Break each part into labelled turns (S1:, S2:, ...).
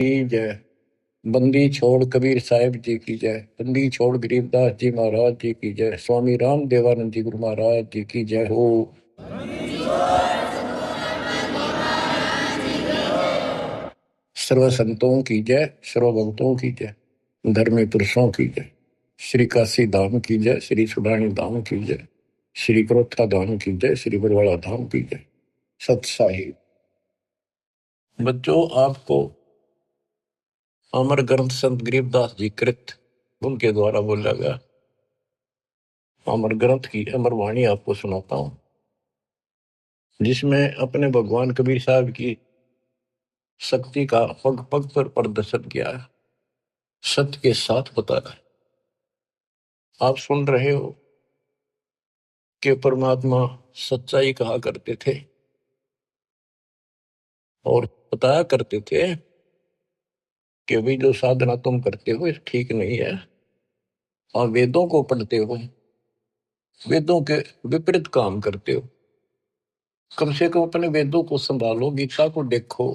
S1: की जय। बंदी छोड़ कबीर साहिब जी की जय। बंदी छोड़ गरीबदास जी महाराज जी की जय। स्वामी राम देवानंद जी गुरु महाराज जी की जय हो। सर्व संतों की जय, सर्व भक्तों की जय, धर्मी पुरुषों की जय। श्री काशी धाम की जय, श्री सुडानी धाम की जय, श्री क्रोथा धाम की जय, श्री बरवाड़ा धाम की जय। सत साहिब बच्चों, आपको अमर ग्रंथ संत गरीबदास जी कृत उनके द्वारा बोला गया अमर ग्रंथ की अमर वाणी आपको सुनाता हूं, जिसमें अपने भगवान कबीर साहब की शक्ति का पग पग पर प्रदर्शन किया है, सत्य के साथ बताया है। आप सुन रहे हो कि परमात्मा सच्चाई कहा करते थे और बताया करते थे कि भाई जो साधना तुम करते हो ठीक नहीं है, और वेदों को पढ़ते हो, वेदों के विपरीत काम करते हो। कम से कम अपने वेदों को संभालो, गीता को देखो,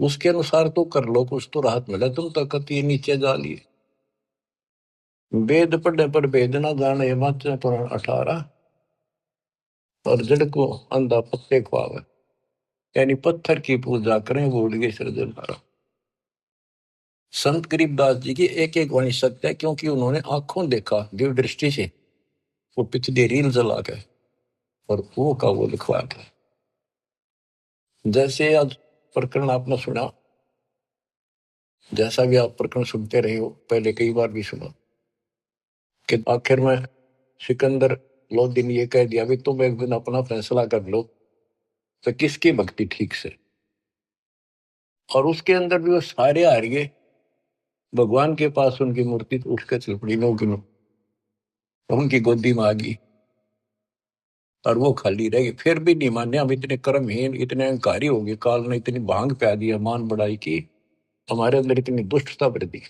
S1: उसके अनुसार तो कर लो, कुछ तो राहत मिले। तुम तो कति नीचे जा लिए। वेद पढ़ने पर वेद ना जाने, हिमाचल पुराण 18। और जड़ को अंधा पत्ते खुआवे, यानी पत्थर की पूजा करें भूल गए सृजनहारा। संत गरीबदास जी की एक एक वाणी सत्य है, क्योंकि उन्होंने आंखों देखा दिव्य दृष्टि से, वो पिछली रील जला के और वो का वो लिखवा के। जैसे आज प्रकरण आपने सुना, जैसा भी आप प्रकरण सुनते रहे हो, पहले कई बार भी सुना कि आखिर में सिकंदर लोधी ने ये कह दिया भी तुम एक दिन अपना फैसला कर लो तो किसकी भक्ति ठीक से। और उसके अंदर भी वो सारे हार गए। भगवान के पास उनकी मूर्ति तो उठकर चल पड़ी, नो की नो, उनकी गोदी में आ गई और वो खाली रह गई। फिर भी नहीं माने, हम इतने कर्महीन, इतने अहंकारी हो गए, काल ने इतनी भांग प्या दी, मान बढ़ाई की, हमारे अंदर इतनी दुष्टता भर दी।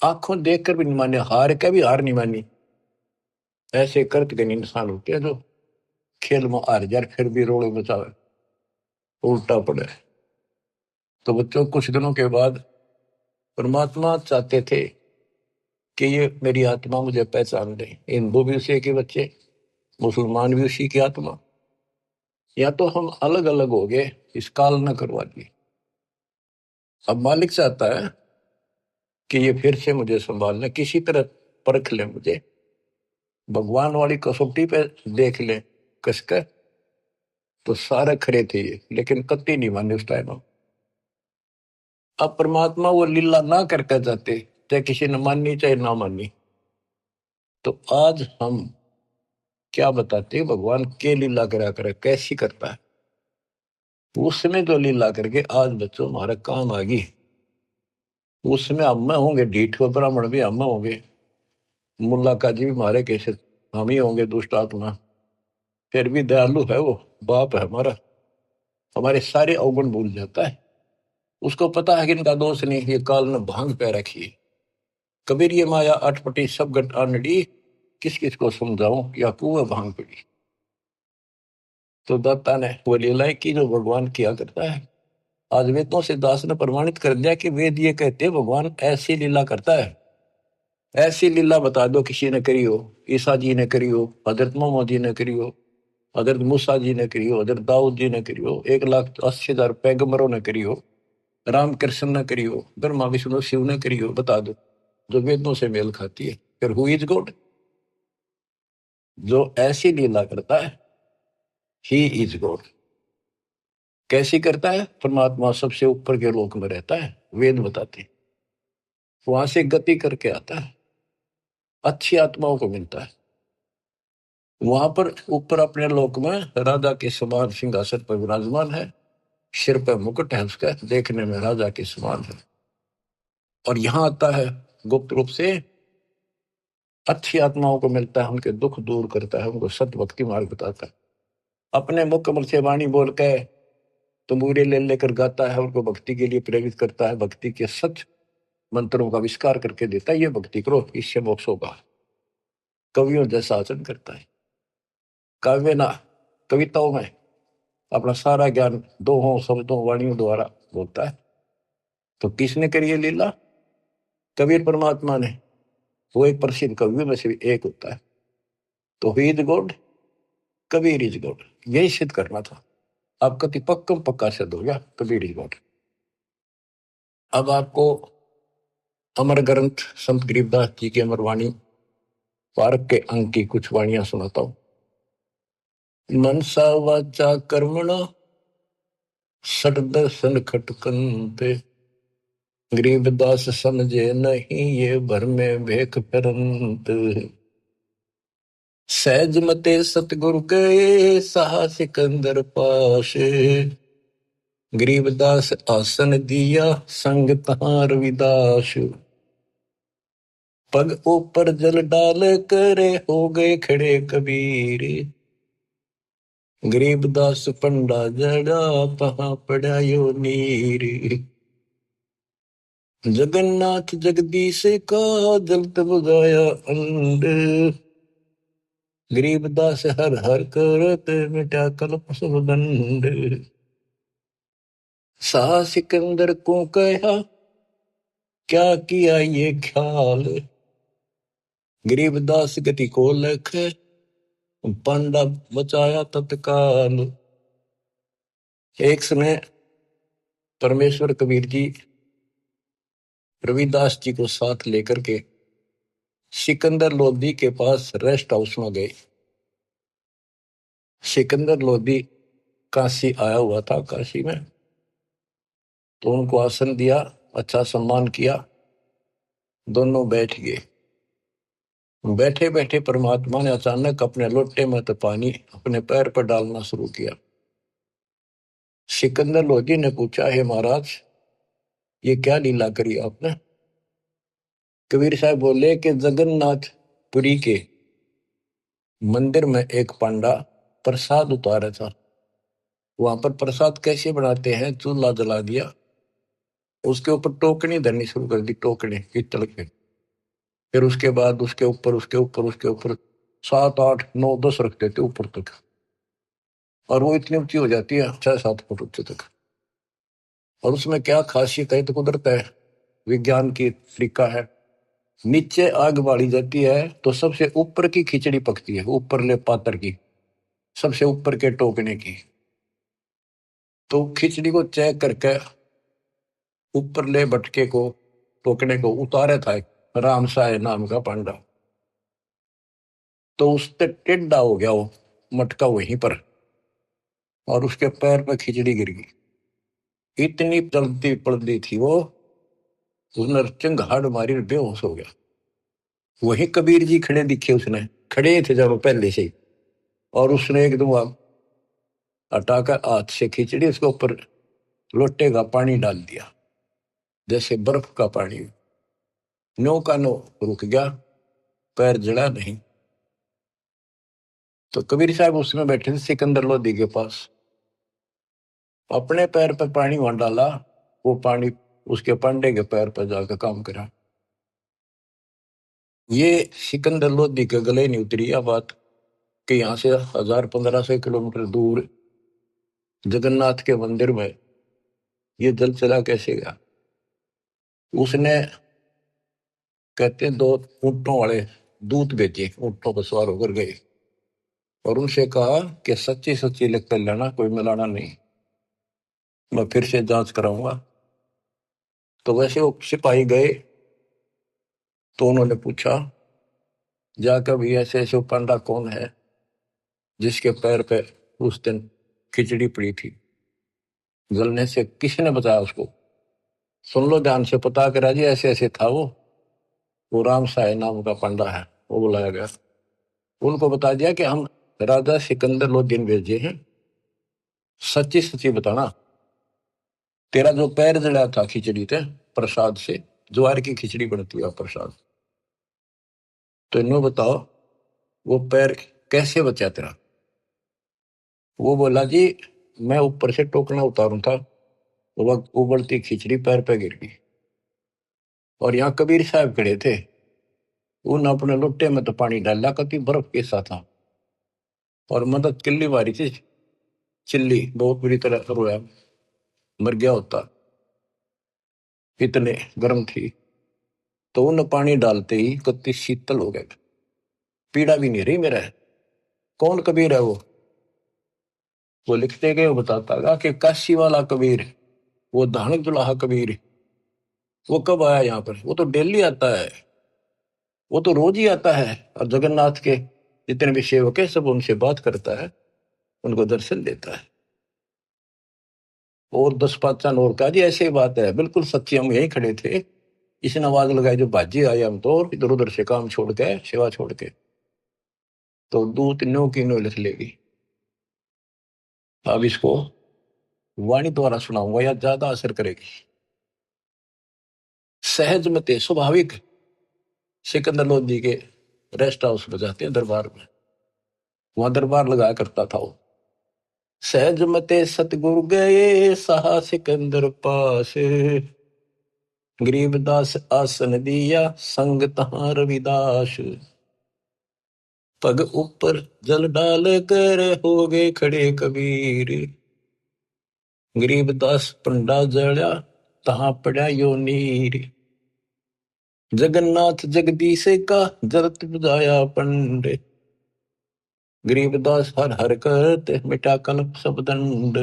S1: आंखों देखकर भी नहीं माने, हार का भी हार नहीं मानी। ऐसे करते इंसान होते हैं जो खेल में हार जाए फिर भी रोड़े बचावे, उल्टा पड़े। तो बच्चों, कुछ दिनों के बाद परमात्मा चाहते थे कि ये मेरी आत्मा मुझे पहचान ले। हिंदू भी उसी के बच्चे, मुसलमान भी उसी की आत्मा। या तो हम अलग अलग हो गए, इस काल न करवा दी। अब मालिक चाहता है कि ये फिर से मुझे संभालना, किसी तरह परख ले मुझे, भगवान वाली कसौटी पे देख ले कसकर। तो सारे खड़े थे ये, लेकिन कत्ती नहीं माने उस टाइम। अब परमात्मा वो लीला ना करके जाते, चाहे किसी ने मानी चाहे ना मानी। तो आज हम क्या बताते, भगवान के लीला करा करे, कैसी करता है। उसमें जो लीला करके आज बच्चों हमारा काम आ गई, उसमें हम होंगे ढीठ, ब्राह्मण भी हम होंगे, मुल्ला काजी भी हमारे कैसे हम ही होंगे दुष्ट आत्मा। फिर भी दयालु है वो, बाप है हमारा, हमारे सारे अवगुण भूल जाता है। उसको पता है कि इनका दोष नहीं, ये काल ने भांग पे रखी है। कबीर ये माया अटपटी सब गट आनड़ी, किस किस को समझाऊं या कुएं भांग पड़ी। तो दत्ता ने वो लीलाएं की जो भगवान किया करता है। आज वेदों से दास ने प्रमाणित कर दिया कि वेद ये कहते हैं भगवान ऐसी लीला करता है। ऐसी लीला बता दो किसी ने करी हो, ईसा जी ने करी हो, हजरत मोहम्मद जी ने करी हो, हजरत मूसा जी ने करी हो, हजरत दाऊद जी ने करी हो, 1,80,000 पैगंबरों ने करी हो, राम कृष्ण ने करी हो, ब्रह्मा विष्णु शिव ने करी हो, बता दो जो वेदों से मेल खाती है। फिर हु इज गॉड? जो ऐसी लीला करता है ही इज गॉड। कैसी करता है? परमात्मा सबसे ऊपर के लोक में रहता है, वेद बताते हैं। वहां से गति करके आता है, अच्छी आत्माओं को मिलता है। वहां पर ऊपर अपने लोक में राजा के समान सिंहासन पर विराजमान है, सिर पर मुकुट है उसका, देखने में राजा के समान है। और यहाँ आता है गुप्त रूप से, अच्छी आत्माओं को मिलता है, उनके दुख दूर करता है, उनको सत्य भक्ति मार्ग बताता है। अपने मुख कमल से वाणी बोल के तंबूरे ले लेकर गाता है, उनको भक्ति के लिए प्रेरित करता है, भक्ति के सच मंत्रों का आविष्कार करके देता है, ये भक्ति करो इससे मोक्ष होगा। कवियों जैसा आचरण करता है, काव्य ना कविताओं में अपना सारा ज्ञान दोहों शब्दों वाणियों द्वारा बोलता है। तो किसने करी है लीला? कबीर परमात्मा ने। वो एक प्रसिद्ध कवियों में से एक होता है। तो he is God, Kabir is God, यही सिद्ध करना था। अब कति पक्कम पक्का सिद्ध हो गया, कबीर इज गॉड। अब आपको अमर ग्रंथ संत गरीबदास जी की अमर वाणी पारक के अंक की कुछ वाणियां सुनाता हूं। मनसा वाचा कर्मणा सट दर्शन खटकंते, गरीबदास समझे नहीं ये भर में भेख फिरंत। सहज मते सतगुरु गए सहा सिकंदर पास, गरीबदास आसन दिया संग तहां रविदास। पग ऊपर जल डाल करे हो गए खड़े कबीर, गरीबदास पंडा जड़ा तहां पड़ा यो नीर। जगन्नाथ जगदीश का जलत बुझाया अंड, गरीबदास हर हर करत मिटा कल्प सब दंड। सा सिकंदर को कहा क्या किया ये ख्याल, गरीबदास गति को लख पंडा बचाया तत्काल। एक समय परमेश्वर कबीर जी रविदास जी को साथ लेकर के सिकंदर लोधी के पास रेस्ट हाउस में गए। सिकंदर लोधी काशी आया हुआ था, काशी में। तो उनको आसन दिया, अच्छा सम्मान किया, दोनों बैठ गए। बैठे बैठे परमात्मा ने अचानक अपने लोटे में तो पानी अपने पैर पर डालना शुरू किया। सिकंदर लोधी ने पूछा, हे महाराज ये क्या लीला करी आपने? कबीर साहब बोले कि जगन्नाथपुरी के मंदिर में एक पांडा प्रसाद उतारा था। वहां पर प्रसाद कैसे बनाते हैं, चूल्हा जला दिया, उसके ऊपर टोकनी धरनी शुरू कर दी, टोकनी पीतल के। फिर उसके बाद उसके ऊपर 7 8 9 10 रख देते ऊपर तक, और वो इतनी ऊंची हो जाती है 6 7 फुट ऊंचे तक। और उसमें क्या खासियत है तो कुदरत है, विज्ञान की तरीका है। नीचे आग बाड़ी जाती है तो सबसे ऊपर की खिचड़ी पकती है, ऊपर ले पात्र की, सबसे ऊपर के टोकने की। तो खिचड़ी को चेक करके ऊपर ले भटके को टोकने को उतारे था एक राम साय नाम का पांडा। तो उससे टेढ़ा हो गया वो मटका वहीं पर, और उसके पैर पे खिचड़ी गिर गई। इतनी चलती पड़ती थी वो, उसने चिंगाड़ मारी, बेहोश हो गया। वही कबीर जी खड़े दिखे, उसने खड़े थे जब पहले से ही, और उसने एकदम हटाकर हाथ से खिचड़ी उसके ऊपर लोटे का पानी डाल दिया, जैसे बर्फ का पानी। नो का नो रुक गया, पैर जड़ा नहीं। तो कबीर साहब उसमें बैठे थे सिकंदर लोधी के पास, अपने पैर पर पानी वहां डाला, वो पानी उसके पांडे के पैर पर जाकर काम करा। ये सिकंदर लोधी के गले नहीं उतरी यह बात कि यहां से 1000 1500 किलोमीटर दूर जगन्नाथ के मंदिर में ये जल चला कैसे गया। उसने कहते 2 ऊंटों वाले दूत भेजे, ऊंटों पर सवार होकर गए और उनसे कहा कि सच्ची सच्ची लिख कर लेना, कोई मिलाना नहीं, मैं फिर से जांच कराऊंगा। तो वैसे वो सिपाही गए, तो उन्होंने पूछा जाकर भी ऐसे ऐसे पांडा कौन है जिसके पैर पे उस दिन खिचड़ी पड़ी थी, जलने से किसी ने बताया उसको? सुन लो ध्यान से, पता करा जी, ऐसे ऐसे था वो राम साय नाम का पंडा है। वो बुलाया गया, उनको बता दिया कि हम राजा सिकंदर लोधी भेजे हैं, सच्ची सच्ची बताना, तेरा जो पैर जड़ा था खिचड़ी थे प्रसाद से, ज्वार की खिचड़ी बनती है प्रसाद, तो इन्हों बताओ वो पैर कैसे बचा तेरा? वो बोला जी मैं ऊपर से टोकना उतारू था, वो उबलती खिचड़ी पैर पे गिर गई। और यहाँ कबीर साहब खड़े थे, उन अपने लोटे में तो पानी डाला, कति बर्फ के साथ था, और मदद किल्ली मारी थी, चिल्ली बहुत बुरी तरह रोया, मर गया होता। इतने गर्म थी। तो उन पानी डालते ही कत्ती शीतल हो गए, पीड़ा भी नहीं रही मेरा। कौन कबीर है वो लिखते गए, वो बताता गा कि काशी वाला कबीर, वो धानक दुलाहा कबीर, वो कब आया यहाँ पर? वो तो डेली आता है, वो तो रोज ही आता है, और जगन्नाथ के जितने भी सेवक है सब उनसे बात करता है, उनको दर्शन देता है। और 10 पाँच और का जी ऐसे ही बात है, बिल्कुल सच्ची। हम यहीं खड़े थे, इसने आवाज लगाई जो बाजी आए, हम तो इधर उधर से काम छोड़ के, सेवा छोड़ के, तो दूत नो की नो लिख लेगी। अब इसको वाणी द्वारा सुनाऊंगा या ज्यादा असर करेगी। सहज मते स्वाभाविक सिकंदर लोधी के रेस्ट हाउस में जाते हैं, दरबार में, वहां दरबार लगाया करता था वो। सहज मते सतगुरु गए सहा सिकंदर पास, गरीबदास आसन दिया संग तहां रविदास, पग ऊपर जल डाल कर हो गए खड़े कबीर, गरीबदास पंडा जड़ा तहां पड़ा यो नीर, जगन्नाथ जगदीश का जरत बुझाया पंड, गरीबदास हर हर करत मिटा कल्प सब दंड,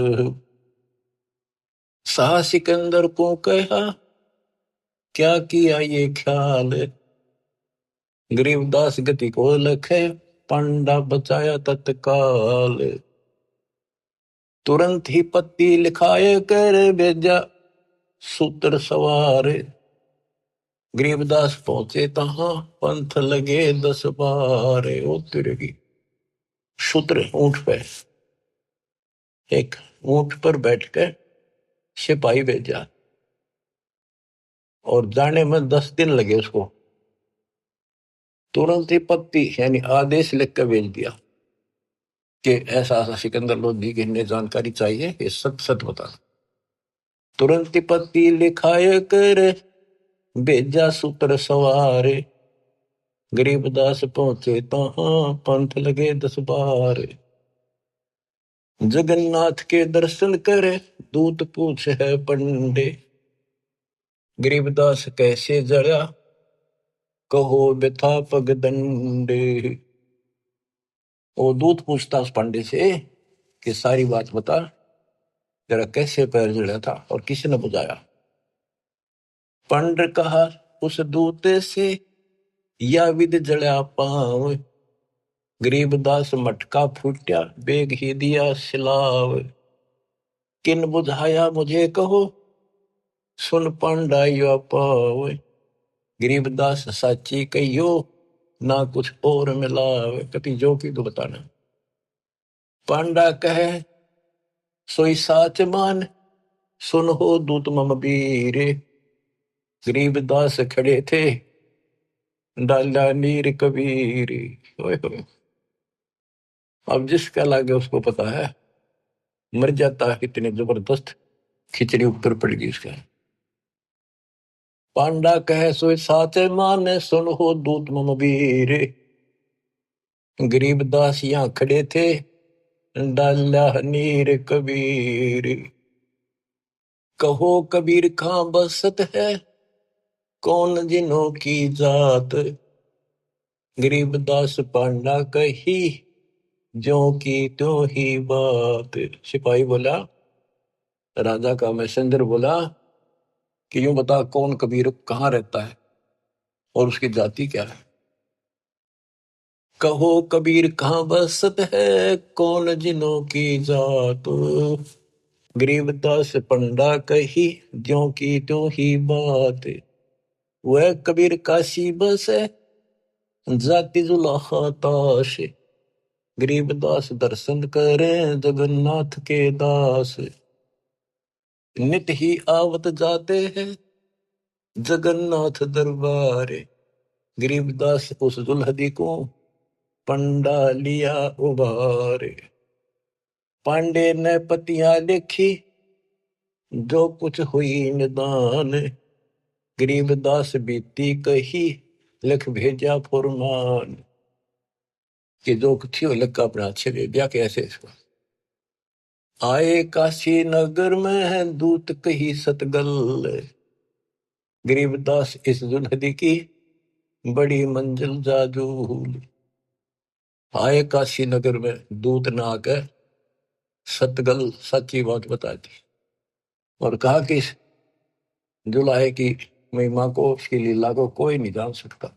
S1: साह सिकंदर को कहा क्या किया ये ख्याल, गरीबदास गति को लखे पंडा बचाया तत्काल, तुरंत ही पत्ती लिखाए कर भेजा सूत्र सवार, गरीबदास पहुंचे तहां पंथ लगे 10 बार। ओ तिरगी सूत्र ऊंट पे, एक ऊंट पर बैठ कर सिपाही भेजा, और जाने में 10 दिन लगे उसको। तुरंत ही पत्ती यानी आदेश लिख कर भेज दिया कि ऐसा ऐसा सिकंदर लोधी की इन्हें जानकारी चाहिए, ये सत सत बता। तुरंत ही पत्ती लिखाए कर भेजा सूत्र सवार, गरीबदास पहुंचे तहां पंथ लगे 10 बार, जगन्नाथ के दर्शन करे दूत पूछ है पंडे, गरीबदास कैसे जड़ा कहो बिथा पगदंडे। वो दूत पूछता उस पंडे से कि सारी बात बता, जरा कैसे पैर जड़ा था और किसने बुझाया। पंड कहा उस दूत से या विद जड़ा पाव, गरीबदास मटका फूट्या बेग ही दिया सिलाव, किन बुझाया मुझे कहो सुन पंडा यो पाव, गरीबदास साची कहियो ना कुछ और मिलाव, कति जो की तो बताना। पांडा कहे सोई साच मान सुन हो दूत मम वीर, गरीबदास खड़े थे डाला नीर कबीर। ओए होए। अब जिसका लागे उसको पता है, मर जाता है, कितनी जबरदस्त खिचड़ी ऊपर पड़ गई उसका। पांडा कहे सोई साच मान सुन हो दूत मम वीर, गरीबदास यहाँ खड़े थे डाला नीर कबीर, कहो कबीर कहाँ बसत है कौन जिन्हों की जात, गरीबदास पांडा कही ज्यों की त्यों ही बात। सिपाही बोला, राजा का मैसेंजर बोला कि यूं बता कौन कबीर कहाँ रहता है और उसकी जाति क्या है। कहो कबीर कहाँ बसत है कौन जिन्हों की जात, गरीबदास पंडा कही ज्यों की त्यों ही बात, वह कबीर काशी बस है जाति जुलाहा ताश, गरीबदास दर्शन करें जगन्नाथ के दास, नित ही आवत जाते हैं जगन्नाथ दरबार, गरीबदास उस दुल्हदी को पंडा लिया उबार, पांडे ने पतियां देखी जो कुछ हुई निदान, गरीबदास बीती कही लिख भेजा फुरमान, कि जो कुछ थी वो लिख अपना अच्छे दे दिया कि ऐसे इसको। आए काशी नगर में दूत कही सतगल, गरीबदास इस दुल्हदी की बड़ी मंजिल जाजूल। आए काशी नगर में दूत न आकर सतगल सच्ची बात बता दी और कहा कि इस जुलाहे की महिमा को, उसकी लीला को कोई नहीं जान सकता।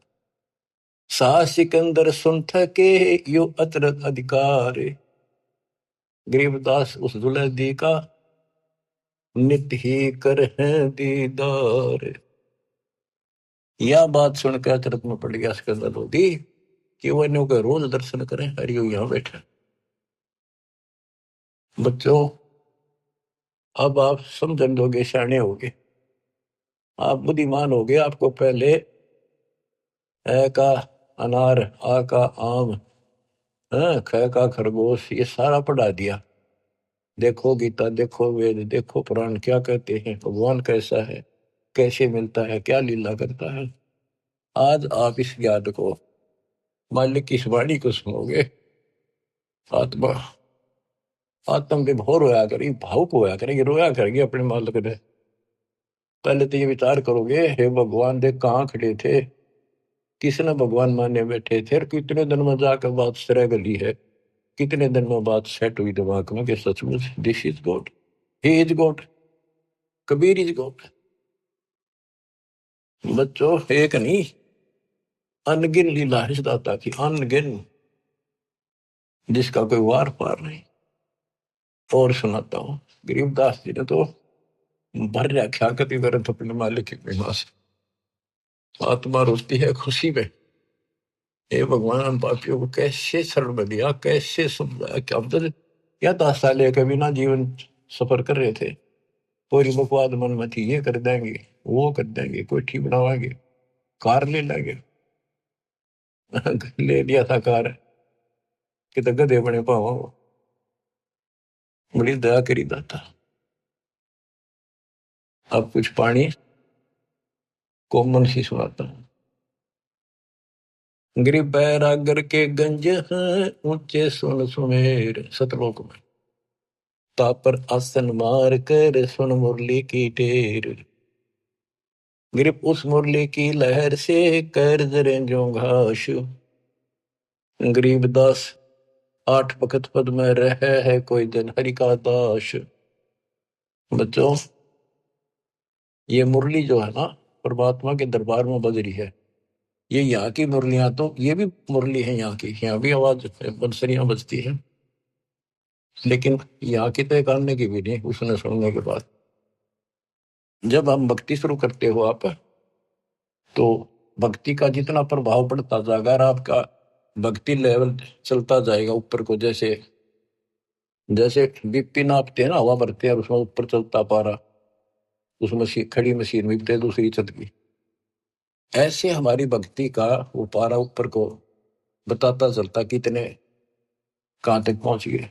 S1: सा सिकंदर सुन थके यो अतरत अधिकार। गरीबदास उस दुल्हदी का नित ही कर है दीदार। यह बात सुनकर अचरत में पड़ गया सिकंदर लोधी कि वो इन्हों के रोज दर्शन करें। हरियो यहां बैठा। बच्चों, अब आप समझन दोगे, शाणे होगे, आप बुद्धिमान होगे। आपको पहले ए का अनार, आ का आम, ख का खरगोश, ये सारा पढ़ा दिया। देखो गीता, देखो वेद, देखो पुराण क्या कहते हैं, भगवान कैसा है, कैसे मिलता है, क्या लीला करता है। आज आप इस ज्ञान को, मालिक की इस वाणी को सुनोगे, आत्मा आत्म विभोर होया करेगी, भावुक होया करेगी, रोया करेगी अपने मालिक ने। पहले तो ये विचार करोगे, हे भगवान देख कहाँ खड़े थे, किसने भगवान माने बैठे थे, और कितने दिन में जाकर बात सरे गली है, कितने दिन में बात सेट हुई दिमाग में कि सचमुच this is God, he is God, Kabir is God. बच्चों, एक नहीं, अनगिन लीला है इस दाता की, अनगिन, जिसका कोई वार पार नहीं। और सुनाता हूं, गरीबदास जी ने तो भर रखा कति वरत अपने मालिक की महिमा से। आत्मा रोती है खुशी में, हे भगवान हम पापियों को कैसे शरण में दिया, कैसे समझाया कि हम तो क्या 10 साल कभी ना जीवन सफर कर रहे थे, पूरी बकवाद मन में थी, ये कर देंगे, वो कर देंगे, कोठी बनावाएंगे, कार ले लेंगे। ले लिया था कार कि तो गधे बने पावा। बड़ी दया करी दाता। अब कुछ पानी कोमल सी सुनाता हूं। गरीब बैरागर के गंज हैं ऊंचे सुन सुमेर, सतलोक में तापर आसन मार कर सुन मुरली की टेर। गरीब उस मुरली की लहर से कर जरे जो घास। गरीबदास 8 पखत पद में रह है कोई दिन हरि का दास। बच्चों, ये मुरली जो है ना, परमात्मा के दरबार में बज रही है। ये यहाँ की मुरलियां, तो ये भी मुरली है यहाँ की, यहाँ भी आवाज बंसरियां बजती है, लेकिन यहाँ की तो एक आने की भी नहीं उसने सुनने के बाद। जब हम भक्ति शुरू करते हो आप, तो भक्ति का जितना प्रभाव पड़ता जाएगा और आपका भक्ति लेवल चलता जाएगा ऊपर को, जैसे जैसे बीपी नापते हैं ना, हवा भरते हैं उसमें ऊपर चलता पारा, उस मशीन, खड़ी मशीन में दूसरी छत की, ऐसे हमारी भक्ति का वो पारा ऊपर को बताता चलता कितने कहां तक पहुंच गए।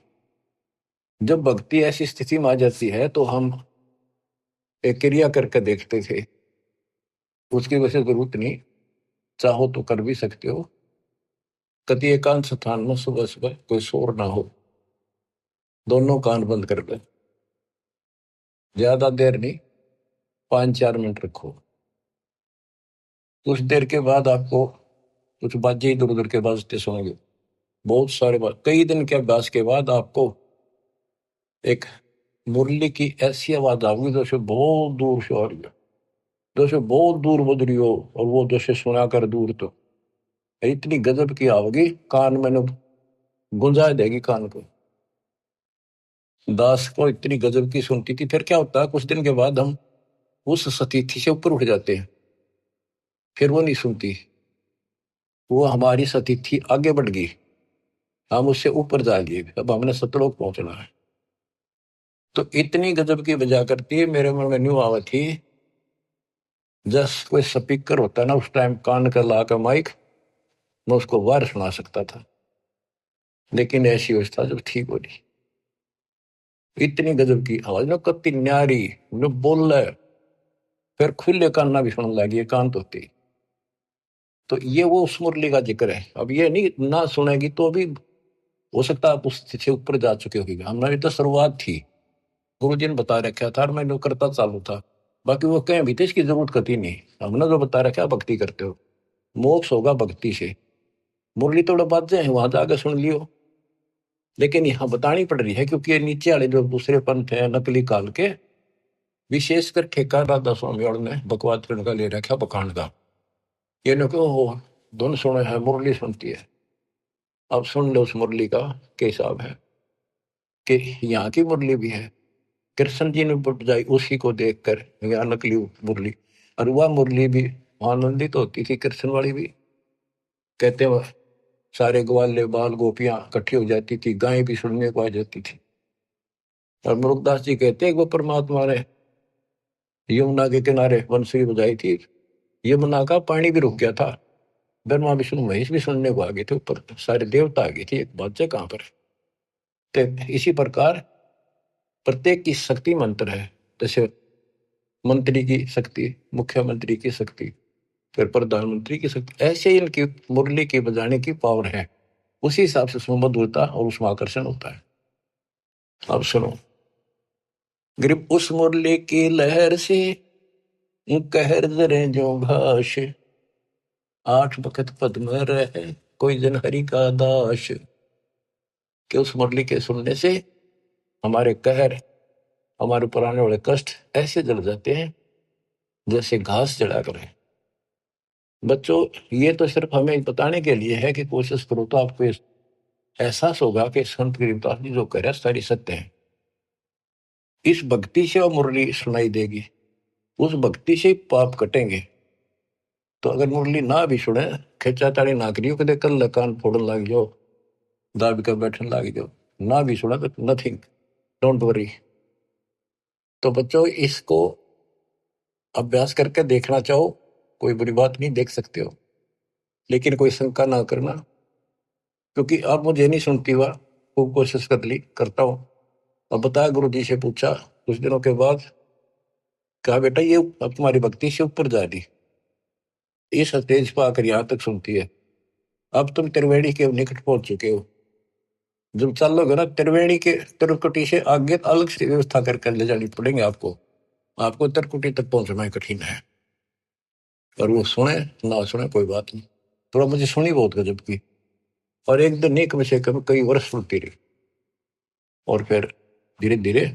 S1: जब भक्ति ऐसी स्थिति में आ जाती है तो हम एक क्रिया करके देखते थे, उसकी वजह से जरूरत नहीं, चाहो तो कर भी सकते हो। कभी एकांत स्थान में सुबह सुबह कोई शोर ना हो, दोनों कान बंद कर ले, ज्यादा देर नहीं, 5-4 मिनट रखो। कुछ देर के बाद आपको कुछ बाजे इधर उधर के बाजते सुनेंगे, बहुत सारे बात। कई दिन के अभ्यास के बाद आपको एक मुरली की ऐसी आवाज आऊगी जैसे बहुत दूर से आ रही है, जैसे बहुत दूर बज रही हो, और वो जैसे सुना कर दूर, तो इतनी गजब की आओगी, कान में गुंजा देगी कान को। दास को इतनी गजब की सुनती थी। फिर क्या होता है, कुछ दिन के बाद हम उस सतीथि से ऊपर उठ जाते हैं, फिर वो नहीं सुनती, वो हमारी सतीथि आगे बढ़ गई, हम उससे ऊपर जा लिए, अब हमने सतलोक पहुंचना है। तो इतनी गजब की बजा करती है, मेरे मन में न्यू आवा थी, जस कोई स्पीकर होता है ना उस टाइम, कान का ला का माइक, मैं उसको वार सुना सकता था, लेकिन ऐसी अवस्था जब ठीक हो रही, इतनी गजब की आवाज ना, कत्ती न्यारी जो बोल रहा है, फिर खुले कान ना भी सुनने लगी, एकांत होती। तो ये वो उस मुरली का जिक्र है। अब ये नहीं ना सुनेगी तो भी हो सकता है आप उस से ऊपर जा चुके होगी, हमारी तो शुरुआत थी, गुरु जी ने बता रखा था और मैं करता चालू था। बाकी वो कहें भी तो इसकी जरूरत कती नहीं, हमने जो बता रखा भक्ति करते हो, मोक्ष होगा भक्ति से। मुरली थोड़ा बाजे हैं वहां जाकर सुन लियो, लेकिन यहाँ बतानी पड़ रही है क्योंकि ये नीचे वाले जो दूसरे पंथ है नकली काल के, विशेषकर ठेका राधा स्वामी और ने बकवाद का ले रखा बखान का, ये न कहो धुन सुने है मुरली सुनती है। अब सुन लो उस मुरली का क्या हिसाब है कि यहाँ की मुरली भी है, कृष्ण जी ने बजाई उसी को देखकर यहाँ नकली मुरली, और वह मुरली भी आनंदित तो होती थी कृष्ण वाली भी, कहते वह सारे ग्वाले बाल गोपियां इकट्ठी हो जाती थी, गायें भी सुनने को आ जाती थी। और मुरुगदास जी कहते हैं वो परमात्मा ने यमुना के किनारे बंसुरी बजाई थी, यमुना का पानी भी रुक गया था, ब्रह्मा विष्णु महेश भी सुनने को आ गए थे, ऊपर सारे देवता आ गए थे, एक बात है कहां पर। तो इसी प्रकार प्रत्येक की शक्ति मंत्र है, जैसे मंत्री की शक्ति, मुख्यमंत्री की शक्ति, फिर प्रधानमंत्री की शक्ति, ऐसे ही इनकी मुरली की बजाने की पावर है, उसी हिसाब से उसमें मधुरता और उसमें आकर्षण होता है। अब सुनो, ग्रिप उस मुरली की लहर से कहर जरे जो घास, आठ बखत पद में रहे कोई जन हरि का दास। कि उस मुरली के सुनने से हमारे कहर, हमारे पुराने वाले कष्ट ऐसे जल जाते हैं जैसे घास जला कर। बच्चों ये तो सिर्फ हमें बताने के लिए है कि कोशिश करो तो आपको एहसास होगा कि संत गरीबदास जी जो कह रहे हैं सारी सत्य है। इस भक्ति से वो मुरली सुनाई देगी, उस भक्ति से पाप कटेंगे। तो अगर मुरली ना भी सुने, खेचाताड़ी ना करियो कदे कल कान फोड़न लग जाओ, दाब कर बैठन लग जाओ, ना भी सुना तो नथिंग, डोंट वरी। तो बच्चों इसको अभ्यास करके देखना चाहो, कोई बुरी बात नहीं, देख सकते हो, लेकिन कोई शंका ना करना, क्योंकि अब मुझे नहीं सुनती हुआ खूब कोशिश कर ली करता हूँ। अब बताया गुरु जी से पूछा कुछ दिनों के बाद, कहा बेटा ये अब तुम्हारी भक्ति से ऊपर जा रही, इस स्टेज पर आकर यहाँ तक सुनती है, अब तुम त्रिवेणी के निकट पहुंच चुके हो, जब चलोगे ना त्रिवेणी के त्रिकुटी से आगे अलग से व्यवस्था करके ले जानी पड़ेंगे आपको, आपको त्रिकुटी तक पहुंचना कठिन है। और वो सुने ना सुने कोई बात नहीं, तो मुझे सुनी बहुत गजब की, और एक दिन एक विषय कई वर्ष सुनती रही, और फिर धीरे धीरे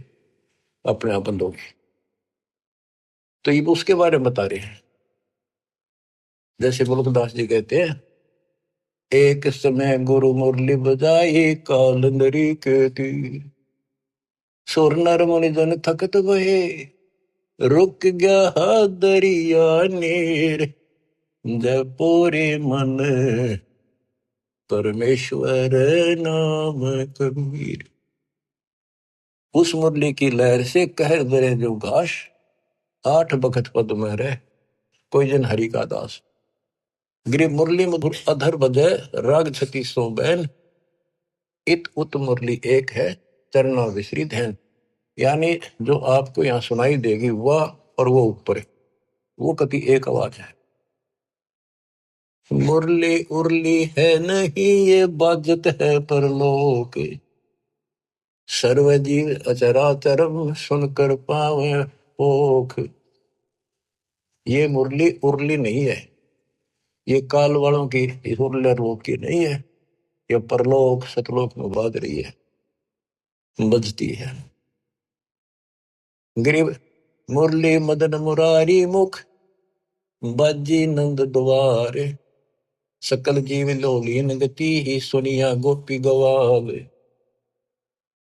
S1: अपने आप बंद होगी। तो ये उसके बारे में बता रहे हैं, जैसे मुल्कदास जी कहते हैं, एक समय गुरु मुरली बजाई काल नरी के तीर, सुर नर मुनि जन थकत भये, रुक गया दरिया नीर, जय पूरे मन परमेश्वर नाम कबीर। उस मुरली की लहर से कहर दरे जो घास, आठ बखत पद में रह कोई जन हरि का दास। गिर मुरली मधुर अधर बजय राग छती सो बैन, इत उत मुरली एक है चरना विसरित है। यानी जो आपको यहाँ सुनाई देगी वह और वो ऊपर है, वो कति एक आवाज है। मुरली उरली है नहीं ये बाजत है परलोक, सर्वजीव अचराचरम सुनकर पावे पोख। ये मुरली उरली नहीं है, ये काल वालों की उरले लोक की नहीं है, ये परलोक सतलोक में बाज रही है, बजती है। गरीब मुरली मदन मुरारी मुख, बाजी नंद द्वारे, सकल जीव लोलीन गति ही सुनिया गोपी गवावे।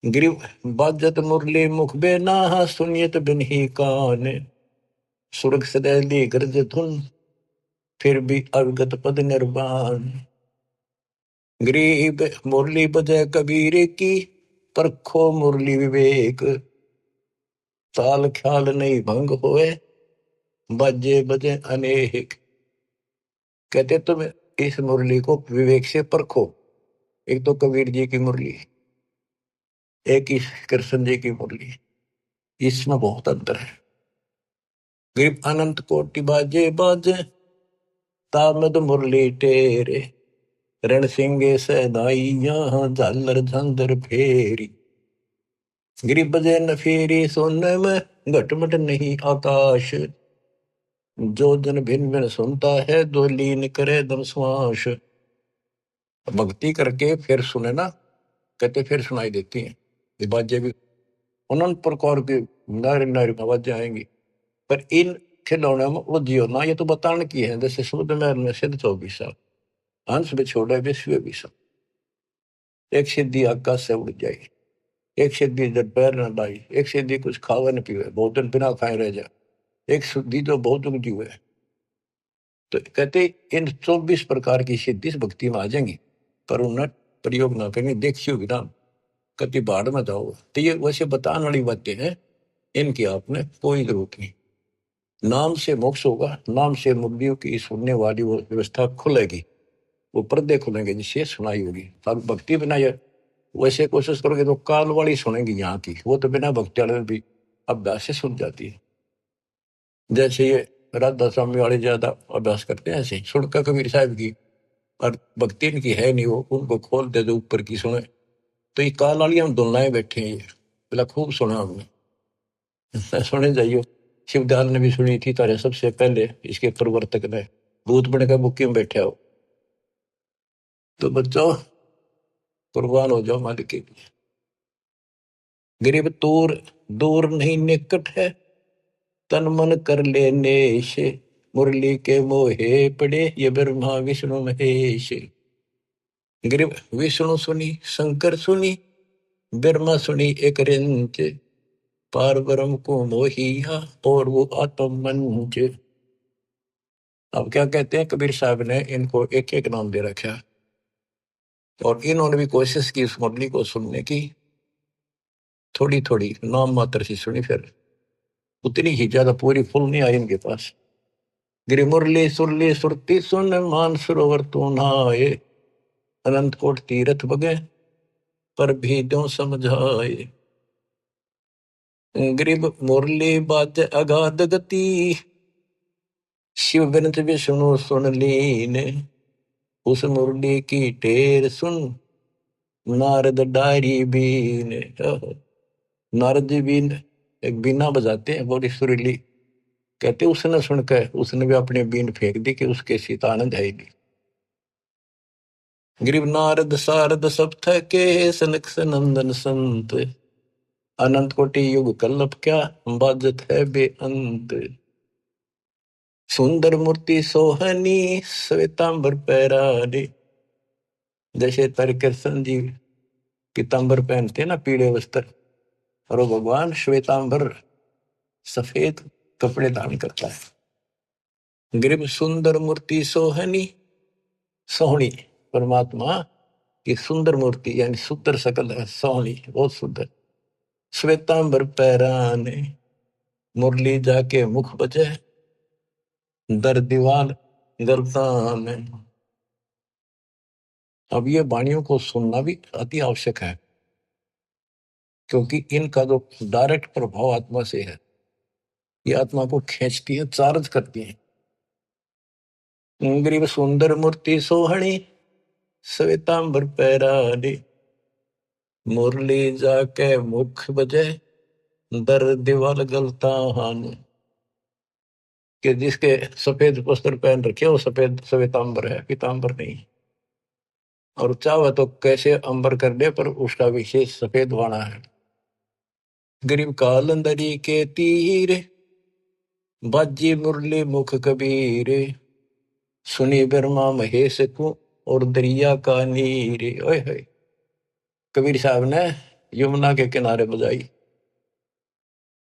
S1: गिरिव बाजत मुरली मुख बेना सुनियत बिन ही कान, सुरग सदैली गरज धुन फिर भी अवगत पद निर्वाण। गरीब मुरली बजय कबीर की, परखो मुरली विवेक, ताल ख्याल नहीं भंग होए, बजे बजे अनेक। कहते तुम इस मुरली को विवेक से परखो, एक तो कबीर जी की मुरली, एक ही कृष्ण जी की मुरली, इसमें बहुत अंतर है। गरीब अनंत कोटि बाजे बाजे, तामद मुरली टेरे, रण सिंगे सदाई यहाँ झालर झंझर फेरी। गिरी बजे न फेरी सोने में घटमट नहीं आकाश। जो जन भिन्न भिन्न सुनता है दो लीन करे दम श्वास। भक्ति करके फिर सुने ना, कहते फिर सुनाई देती हैं ये बाजें भी, अनंत प्रकार की नारी नारी आवाजें आएंगी। पर इन खिलौने में वो जियो ना, ये तो बताने की है। जैसे शुद्ध महल में सिद्ध 24 साल, हंस में छोड़े विश्व भी सब। एक सिद्धि आकाश से उड़ जाए, एक सिद्धि जब पैर न लाई, एक सिद्धि कुछ खावे न पीवे, बहुत दिन बिना खाए रह जाए, एक सिद्धि जो बहुत ऊंची हुए। तो कहते इन 24 प्रकार की सिद्धि इस भक्ति में आ जाएंगी, पर उन्हें प्रयोग ना करेंगे, देखियो भी ना, कति बाढ़ में जाओ। तो ये वैसे बताने वाली बातें हैं, इनकी आपने कोई जरूरत नहीं। नाम से मोक्ष होगा, नाम से मुक्तियों की सुनने वाली वो व्यवस्था खुलेगी, वो पर्दे खुलेंगे जिससे सुनाई होगी। अब भक्ति बिना ये वैसे कोशिश करोगे तो काल वाली सुनेगी यहाँ की, वो तो बिना भक्ति वाले भी अभ्यास से सुन जाती है। जैसे ये राधा स्वामी वाले ज्यादा अभ्यास करते हैं, ऐसे सुनकर कबीर साहब की, और भक्ति इनकी है नहीं, वो उनको खोल दे दो ऊपर की सुने। तो ये काल वाली हम दुल्लाए बैठे हैं, ये पहला खूब सुना हमने। सुने जाइयो, शिवदयाल ने भी सुनी थी तारे सबसे पहले, इसके प्रवर्तक ने भूत बन कर बुक्की में बैठे हो। तो बच्चों कुर्बान हो जाओ मालिक के लिए। गरीब दूर दूर नहीं निकट है, तन मन कर लेने से, मुरली के मोहे पड़े ये ब्रह्मा विष्णु महेश। गरीब विष्णु सुनी, शंकर सुनी, ब्रह्मा सुनी एक रिंच, पार ब्रह्म को मोहिया और वो आत्म मंच। अब क्या कहते हैं कबीर साहब ने इनको एक एक नाम दे रखा, और इन्होंने भी कोशिश की इस मुरली को सुनने की, थोड़ी थोड़ी नाम मात्र से सुनी, फिर उतनी ही ज्यादा पूरी फुल नहीं आई इनके पास। गिरी मुरली सुरली सुरती सुन, मान सरोवर तू नहाए, अनंत कोट तीरथ बगे पर भी दो समझाए। गरीब मुरली बाज अगाध गति, शिव बिनत विष्णु सुन लीन, उस मुरली की टेर सुन, नारद डारी बीन। नारद जी बीन एक बीना बजाते हैं बड़ी सुरीली, कहते उसने सुनकर उसने भी अपनी बीन फेंक दी कि उसके सीता आनंद है ही नहीं। गिरिव नारद सारद सब थके, सनक सनंदन संत, अनंत कोटि युग कल्लभ क्या, बाजत है बेअंत। सुंदर मूर्ति सोहनी, श्वेतांबर पैरारे, जैसे तरकृष्ण जी पीतांबर पहनते ना पीले वस्त्र, और वो भगवान श्वेतांबर सफेद कपड़े धारण करता है। गिरिव सुंदर मूर्ति सोहनी, सोहनी परमात्मा की सुंदर मूर्ति, यानी सुंदर सकल है, सोहनी बहुत सुंदर। श्वेतांबर पैराने, मुरली जाके मुख बजे, दर दीवाल गर्दान। अब ये वाणियों को सुनना भी अति आवश्यक है, क्योंकि इनका जो डायरेक्ट प्रभाव आत्मा से है, ये आत्मा को खींचती है, चार्ज करती है। गरीब सुंदर मूर्ति सोहणी, श्वेतांबर पैरानी, मुरली जाके मुख बजे, दर दीवाल गलतान। कि जिसके सफेद वस्त्र पहन रखे वो सफेद श्वेतांबर है, पीतांबर नहीं। और चाहे तो कैसे अंबर कर दे, पर उसका विशेष सफेद वाणा है। गरीब कालंदरी के तीर, बाजी मुरली मुख कबीर, सुनी ब्रह्मा महेश को और दरिया का नीर। ओए होए, कबीर साहब ने यमुना के किनारे बजाई,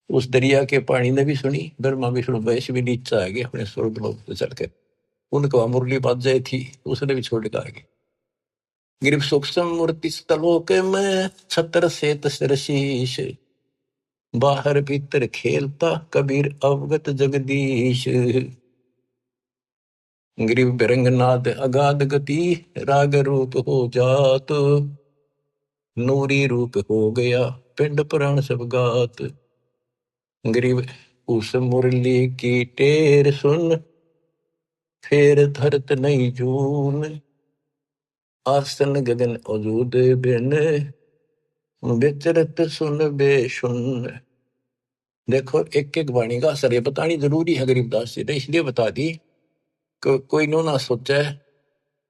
S1: उस दरिया के पानी ने भी सुनी, ब्रह्मा विष्णु महेश भी नीचे आ गए अपने स्वर्ग लोक से चढ़कर, उनको मुरली बाज जाए थी, उसने भी छोड़ के आ गए। गिरिव सूक्ष्म मूर्ति स्थलोक में, छत्र से तशीश, बाहर भीतर खेलता कबीर अवगत जगदीश। गिरिव बिरंगनाथ अगाध गति, राग रूप हो जात, नूरी रूप हो गया पिंड पुराण सब गात। गिरिव उस मुरली की टेर सुन, फेर धरत नहीं जून, आसन गगन अजूद बिन, बेचरत सुन बे सुन। देखो एक एक वाणी का असर ये बतानी जरूरी है गरीबदास जी ने, इसलिए बता दी कि कोई नो ना सोचा है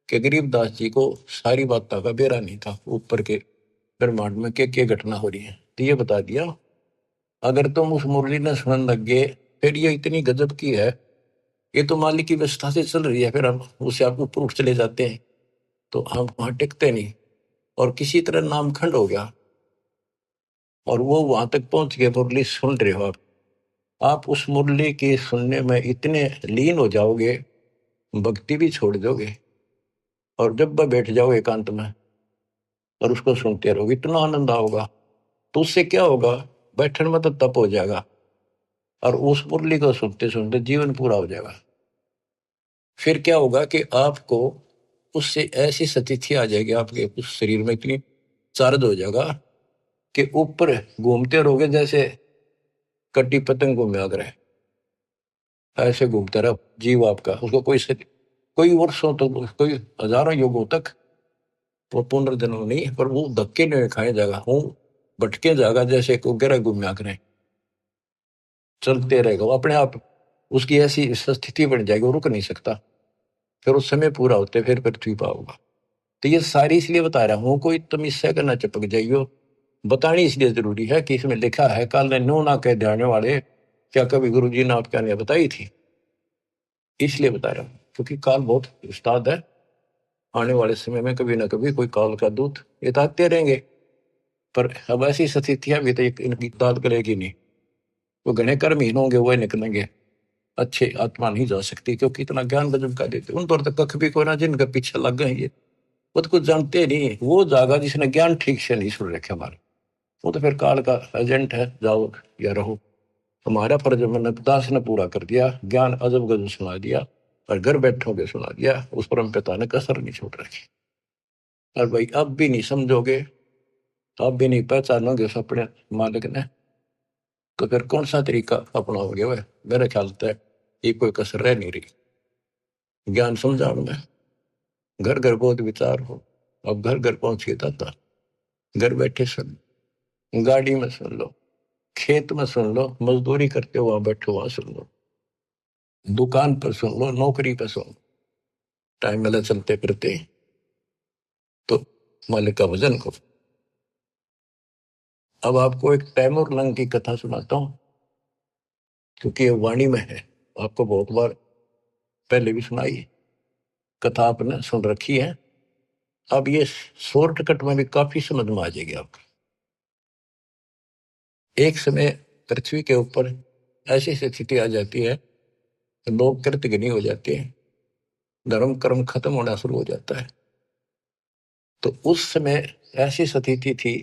S1: कि गरीबदास जी को सारी बातों का बेरा नहीं था, ऊपर के ब्रह्मांड में क्या घटना हो रही है, तो ये बता दिया। अगर तुम उस मुरली ने सुनने लग गए, फिर ये इतनी गजब की है, ये तो मालिक की व्यवस्था से चल रही है, फिर हम उससे आप ऊपर उठ चले जाते हैं, तो हम वहां टिकते नहीं, और किसी तरह नामखंड हो गया, और वो वहां तक पहुंच गए, मुरली सुन रहे हो आप उस मुरली की सुनने में इतने लीन हो जाओगे, भक्ति भी छोड़ दोगे, और जब वह बैठ जाओ एकांत में और उसको सुनते रहोगे, इतना आनंद आओगा। तो उससे क्या होगा, बैठने में तो तप हो जाएगा, और उस मुरली को सुनते सुनते जीवन पूरा हो जाएगा। फिर क्या होगा कि आपको उससे ऐसी स्थिति आ जाएगी, आपके उस शरीर में इतनी चार्ज हो जाएगा कि ऊपर घूमते रहोगे जैसे कटी पतंग घूमे अगर, ऐसे घूमता रहा जीव आपका, उसको कोई वर्षों तक, कोई हजारों युगों तक वो पुनर्जन्म नहीं, पर वो धक्के नहीं खाए जाएगा, वो भटके जाएगा जैसे को गिरा घूमया करें, चलते रहेगा वो अपने आप। उसकी ऐसी स्थिति बन जाएगी, वो रुक नहीं सकता, फिर उस समय पूरा होते फिर पृथ्वी पर होगा। तो ये सारी इसलिए बता रहा हूँ, कोई तुम इससे करना चिपक जाइयो, बतानी इसलिए जरूरी है कि इसमें लिखा है, काल ने नो ना कह जाने वाले, क्या कभी गुरु जी ने आपके ने बताई थी, इसलिए बता रहा हूँ, क्योंकि काल बहुत उस्ताद है, आने वाले समय में कभी ना कभी कोई काल का दूत ये तो आते रहेंगे, पर अब ऐसी स्थितियां भी तो इनकी दाद करेगी नहीं, वो घने कर्महीन होंगे, वो निकलेंगे, अच्छे आत्मा नहीं जा सकती, क्योंकि इतना ज्ञान गजब का देते उन पर तो कख भी कोई ना, जिनका पीछे लग गए ये वो तो कुछ जानते नहीं, वो जागा जिसने ज्ञान ठीक से नहीं सुन रखे हमारे, वो तो फिर काल का एजेंट है, जाओ या रहो। हमारा फर्ज मैंने दास ने पूरा कर दिया, ज्ञान अजब गजब सुना दिया, और घर बैठोगे सुना दिया, उस परम पिता ने कसर नहीं छोड़ रखी। और भाई अब भी नहीं समझोगे, अब भी नहीं पहचानोगे उस अपने मालिक ने, तो फिर कौन सा तरीका अपनाओगे वह, मेरे ख्याल से ये कोई कसर रह नहीं रही। ज्ञान समझाओ में घर घर बहुत विचार हो, अब घर घर पहुंच गया था, घर बैठे सुन, गाड़ी में सुन लो, खेत में सुन लो, मजदूरी करते हो वहां बैठो वहां सुन लो, दुकान पर सुन लो, नौकरी पर सुन, टाइम मिला चलते फिरते, तो मालिक का वजन को। अब आपको एक तैमूर लंग की कथा सुनाता हूँ, क्योंकि ये वाणी में है, आपको बहुत बार पहले भी सुनाई है, कथा आपने सुन रखी है, अब ये शॉर्टकट में भी काफी समझ में आ जाएगी आपको। एक समय पृथ्वी के ऊपर ऐसी स्थिति आ जाती है, लोग कृतघ्नी हो जाते हैं, धर्म कर्म खत्म होना शुरू हो जाता है। तो उस समय ऐसी स्थिति थी,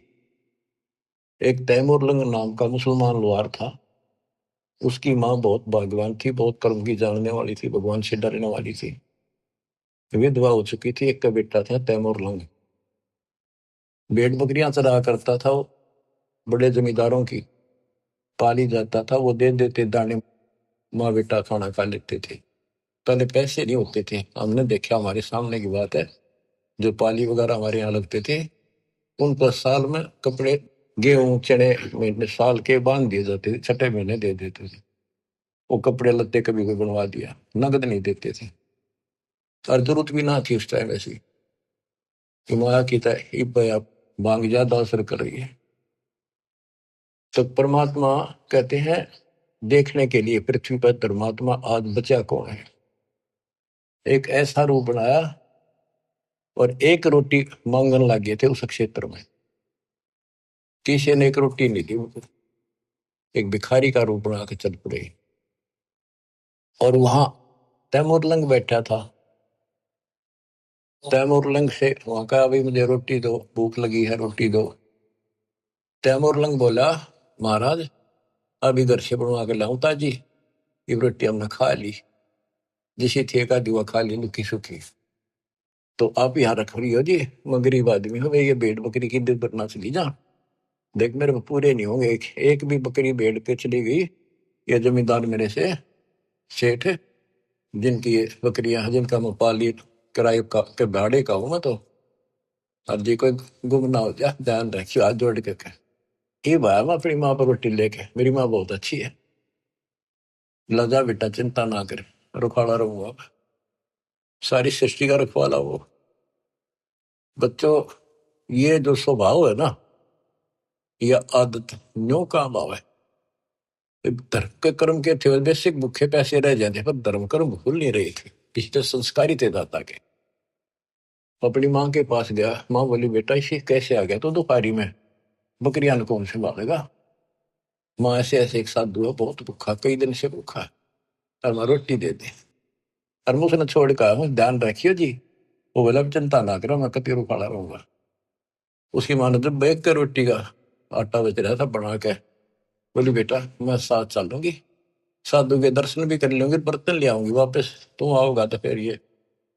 S1: एक तैमूरलंग नाम का मुसलमान लोहार था, उसकी माँ बहुत भाग्यवान थी, बहुत कर्म की जानने वाली थी, भगवान से डरने वाली थी, विधवा हो चुकी थी, एक का बेटा था तैमूरलंग, भेड़ बकरियां चरा करता था वो, बड़े जमींदारों की पाली जाता था, वो दे देते दाने, माँ बेटा खाना खा लेते थे। पहले पैसे नहीं होते थे, हमने देखा, हमारे सामने की बात है, जो पाली वगैरह हमारे यहाँ लगते थे, उन पर साल में कपड़े, गेहूं चने महीने साल के बांध दिए जाते थे, छठे महीने दे देते थे, वो कपड़े लत्ते कभी कोई बनवा दिया, नगद नहीं देते थे, और जरूरत भी ना थी उस टाइम ऐसी, कि माया की तरह आप मांग ज्यादा असर कर रही है। तो परमात्मा कहते हैं, देखने के लिए पृथ्वी पर धर्मात्मा आज बचा कौन है, एक ऐसा रूप बनाया, और एक रोटी मांगने लगे थे उस क्षेत्र में, किसी ने एक रोटी नहीं दी, एक भिखारी का रूप बना के चल पड़े, और वहां तैमूरलंग बैठा था, तैमूरलंग से वहां का, अभी मुझे रोटी दो, भूख लगी है रोटी दो। तैमूरलंग बोला, महाराज अभी घर से बनवा के लाऊं ताजी, ये रोटी हमने खा ली, जिसे थे का दिवा खा ली लुकी सुखी, तो आप यहाँ रख रही हो जी, मैं गरीब आदमी हूँ, ये भेड़ बकरी की दूध बरना चली जा, देख मेरे को पूरे नहीं होंगे, एक भी बकरी भेड़ पे चली गई, ये जमींदार मेरे से सेठ, जिनकी ये बकरियां हैं, जिनका मैं पाली किराए का के भाड़े का हूं मैं, तो और जी कोई गुम ना हो जाए, ध्यान रखियो, हाथ जोड़ के कह ये भाई मैं अपनी माँ पर रोटी लेके, मेरी माँ बहुत अच्छी है, लजा बेटा चिंता ना कर, रुखाड़ा रहूंगा, सारी सृष्टि का रखवाला वो। बच्चों ये जो स्वभाव है ना, यह आदत न्यो काम आवे। धर्म के कर्म के थे बेसिक भूखे पैसे रह जाते, पर धर्म कर्म भूल नहीं रहे थे, पिछले संस्कारी थे दाता के। अपनी माँ के पास गया, माँ बोली बेटा इसे कैसे आ गया तो दोपहरी में, बकरियां ने कौन से मारेगा। माँ ऐसे ऐसे एक साधु है बहुत भूखा, कई दिन से भूखा है, और मैं रोटी दे दे। और मैं उसने छोड़ कर आया, ध्यान रखियो जी। वो बोला चिंता ना करो, मैं कति रुखाड़ा रहूंगा। उसकी माँ ने जब बैग कर रोटी का आटा बच रहा था बना के, बोली बेटा मैं साथ चलूंगी, साधु के दर्शन भी कर लूंगी, बर्तन ले आऊंगी वापस, तुम आओगा तो फिर ये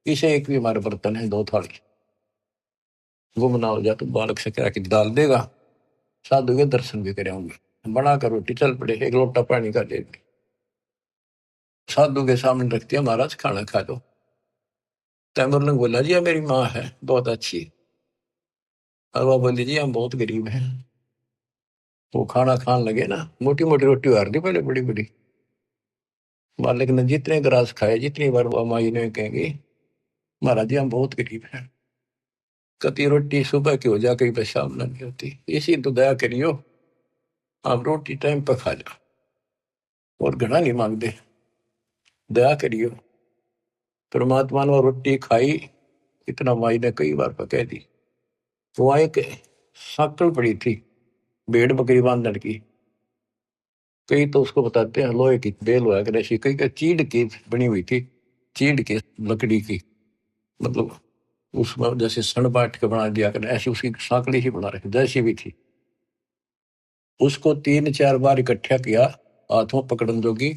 S1: इसे एक भी हमारे बर्तन है, दो थाली गुम ना हो जा तो बालक से करा के डाल देगा, साधु के दर्शन भी कराऊंगी। बना कर रोटी चल पड़े, एक लोटा पानी का दे दी, साधु के सामने रखती है, महाराज खाना खा दो। तैमूर ने बोला जी मेरी माँ है बहुत अच्छी, और वह बोली जी हम बहुत गरीब हैं। वो खाना खाने लगे ना, मोटी मोटी रोटी उतार दी पहले, बड़ी बड़ी। मालिक ने जितने ग्रास खाए, जितनी बार वो माई ने कहेंगे महाराज जी हम बहुत गरीब हैं, कति रोटी सुबह की हो जा, कहीं पे शाम नहीं होती, इसी तो दया करियो, आप रोटी टाइम पर खा जाओ और घना नहीं मांगते, दया करियो। परमात्मा ने रोटी खाई, इतना माई ने कई बार पर कह दी। वो एक साकड़ पड़ी थी भेड़ बकरी बांधने की, कई तो उसको बताते हैं लोहे की बेल हुआ कर ऐसी, कई का चीड़ की बनी हुई थी, चीड़ की लकड़ी की, मतलब उसमें जैसे सन बांट के बना दिया कर, ऐसी उसकी साकड़ी ही बना रखी जैसी भी थी। उसको 3-4 बार इकट्ठा किया, हाथों पकड़न जोगी,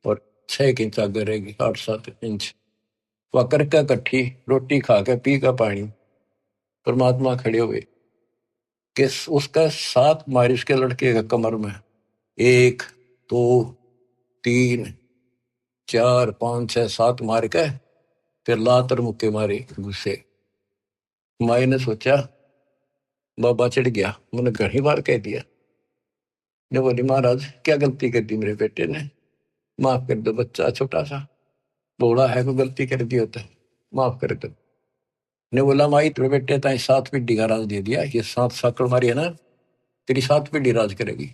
S1: और 6 इंच आगे रहेगी, 8-7 इंच वह करके इकट्ठी रोटी खा के पी का पानी। परमात्मा खड़े हुए कि उसका 7 मारी उसके लड़के के कमर में, 1 2 3 4 5 6 7 मार के फिर लातर मुक्के मारे गुस्से। माई ने सोचा बाबा चिढ़ गया, मैंने घनी बार कह दिया। ने बोली महाराज क्या गलती कर दी मेरे बेटे ने, माफ कर दो, बच्चा छोटा सा बोला है, कोई गलती कर दी होता है, माफ कर दो। ने बोला माई तेरे बेटे ताई 7 पीढ़ी का राज दे दिया, ये 7 साकड़ मारी है ना, तेरी 7 पीढ़ी राज करेगी,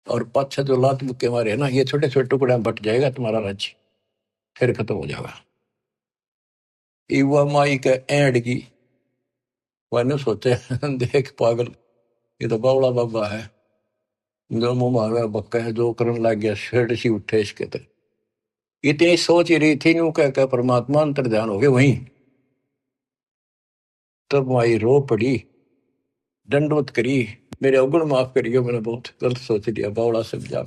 S1: और 5-6 जो लात मुक्के मारे है ना, ये छोटे छोटे टुकड़े में बट जाएगा तुम्हारा राज्य, फिर खत्म हो जाएगा। युवा माई के एंड की मैंने सोचे देख पागल, ये तो बावड़ा बाबा है, जो मुंह मांगा बक्का है, जो करने लग गया शेड सी उठे इसके तक। इतनी सोच ही रही थी, यूं कह परमात्मा अंतर ध्यान हो गए वहीं। तब माई रो पड़ी, दंडवत करी, मेरे अवगुण माफ करियो, मैंने बहुत गलत सोच लिया, बावड़ा समझा।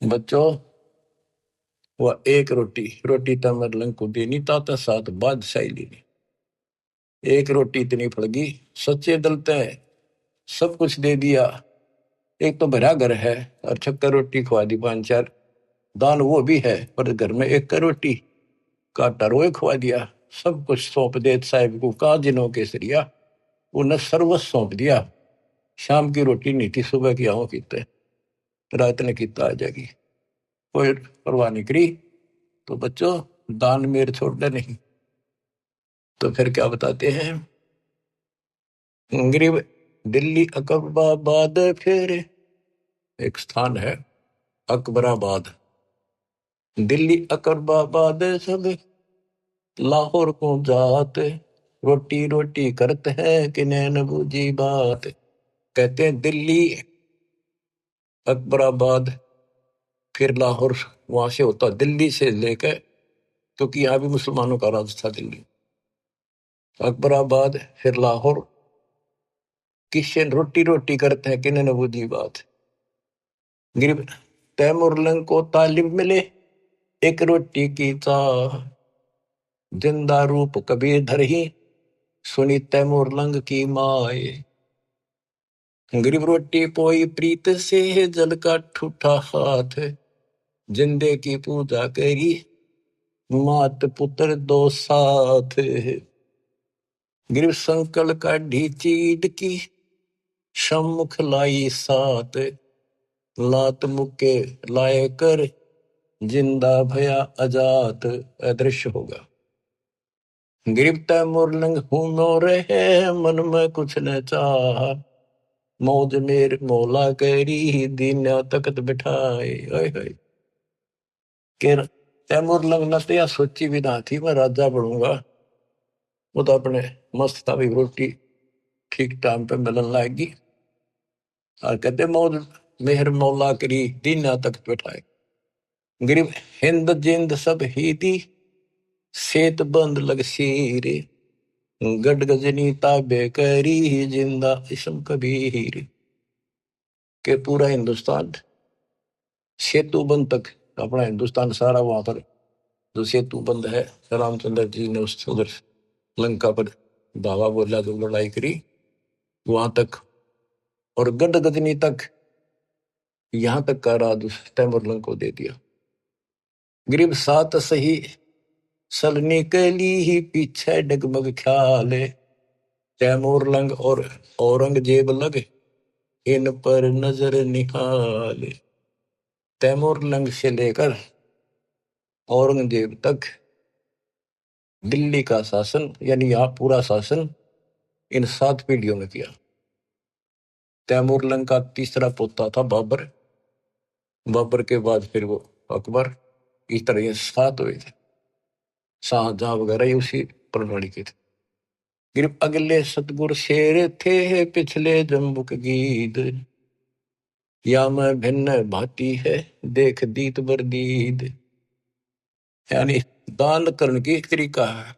S1: बच्चों वह एक रोटी रोटी तमर लंग को देनी ताता साथ बादशाही लेनी, एक रोटी इतनी फड़गी, सच्चे दलते सब कुछ दे दिया, एक तो भरा घर है और 6 रोटी खवा दी, 5-4 दान वो भी है, पर घर में 1 रोटी का टरोए खवा दिया, सब कुछ सौंप दे साहिब को, का जिनों केसरिया उन्हें सर्वस्व सौंप दिया। शाम की रोटी नहीं थी, सुबह की आओ कीते, रात ने कीता आ जाएगी, कोई परवाह नहीं करी। तो बच्चों दान मेर छोड़ना नहीं। तो फिर क्या बताते हैं, गरीब दिल्ली अकबराबाद, फिर एक स्थान है अकबराबाद, दिल्ली अकबराबाद सब लाहौर को जाते, रोटी रोटी करते हैं कि नैन बूझी बात। कहते हैं दिल्ली अकबराबाद फिर लाहौर, वहां से होता दिल्ली से लेकर, क्योंकि यहाँ भी मुसलमानों का राज था दिल्ली, अकबराबाद फिर लाहौर, किससे रोटी रोटी करते हैं कि नैन बूझी बात। गरीब तैमूर लंग को तालीम मिले एक रोटी की चाह, जिंदा रूप कबीर धर ही सुनी तैमूर लंग की माए। गरीब रोटी पोई प्रीत से जल का ठूठा हाथ, जिंदे की पूजा करी मात पुत्र दो साथ। गिर संकल काढ़ी चीड की, सम्मुख लाई सात, लात मुके लाए कर, जिंदा भया अजात। अदृश्य होगा। गिरफ्ता मुरलंग हूं मोरे है, मन में कुछ न चाह, मौज मेर मौला करी, दीन्या तकत बिठाए। ओए होए के तैमूर लंग न तो या सोची भी ना थी मैं राजा बनूंगा। वो तो अपने मस्त था भी, रोटी ठीक टाइम पे मिलन लाएगी। और कहते मौज मेहर मौला करी, दीन्या तकत बिठाए। गरीब हिंद जिंद सब ही दी, सेत बंद लग सीरे, गड गजनी ताबे करी, जिंदा इसम कबीर। के पूरा हिंदुस्तान सेतु बंद तक, अपना हिंदुस्तान सारा वहां पर जो सेतु बंद है, रामचंद्र जी ने उस उधर लंका पर धावा बोला, जो लड़ाई करी वहां तक, और गड गजनी तक, यहां तक का राज उस तैमूरलंग को दे दिया। गरीब सात सही सलनी के लिए ही पीछे डगमग ख्याल, तैमूरलंग और औरंगजेब लग, इन पर नजर निहाल। तैमूरलंग से लेकर औरंगजेब तक दिल्ली का शासन, यानी यहाँ पूरा शासन इन 7 पीढ़ियों में किया। तैमूरलंग का तीसरा पोता था बाबर, बाबर के बाद फिर वो अकबर। इस तरह ये 7 हुए थे। शाहजहां वगैरह ये उसी प्रणाली के थे। फिर अगले सतगुर शेर थे, पिछले जम्बुक गीद, या मैं भिन्न भांति है, देख दीत बरदीद। यानी दान करने की एक तरीका है,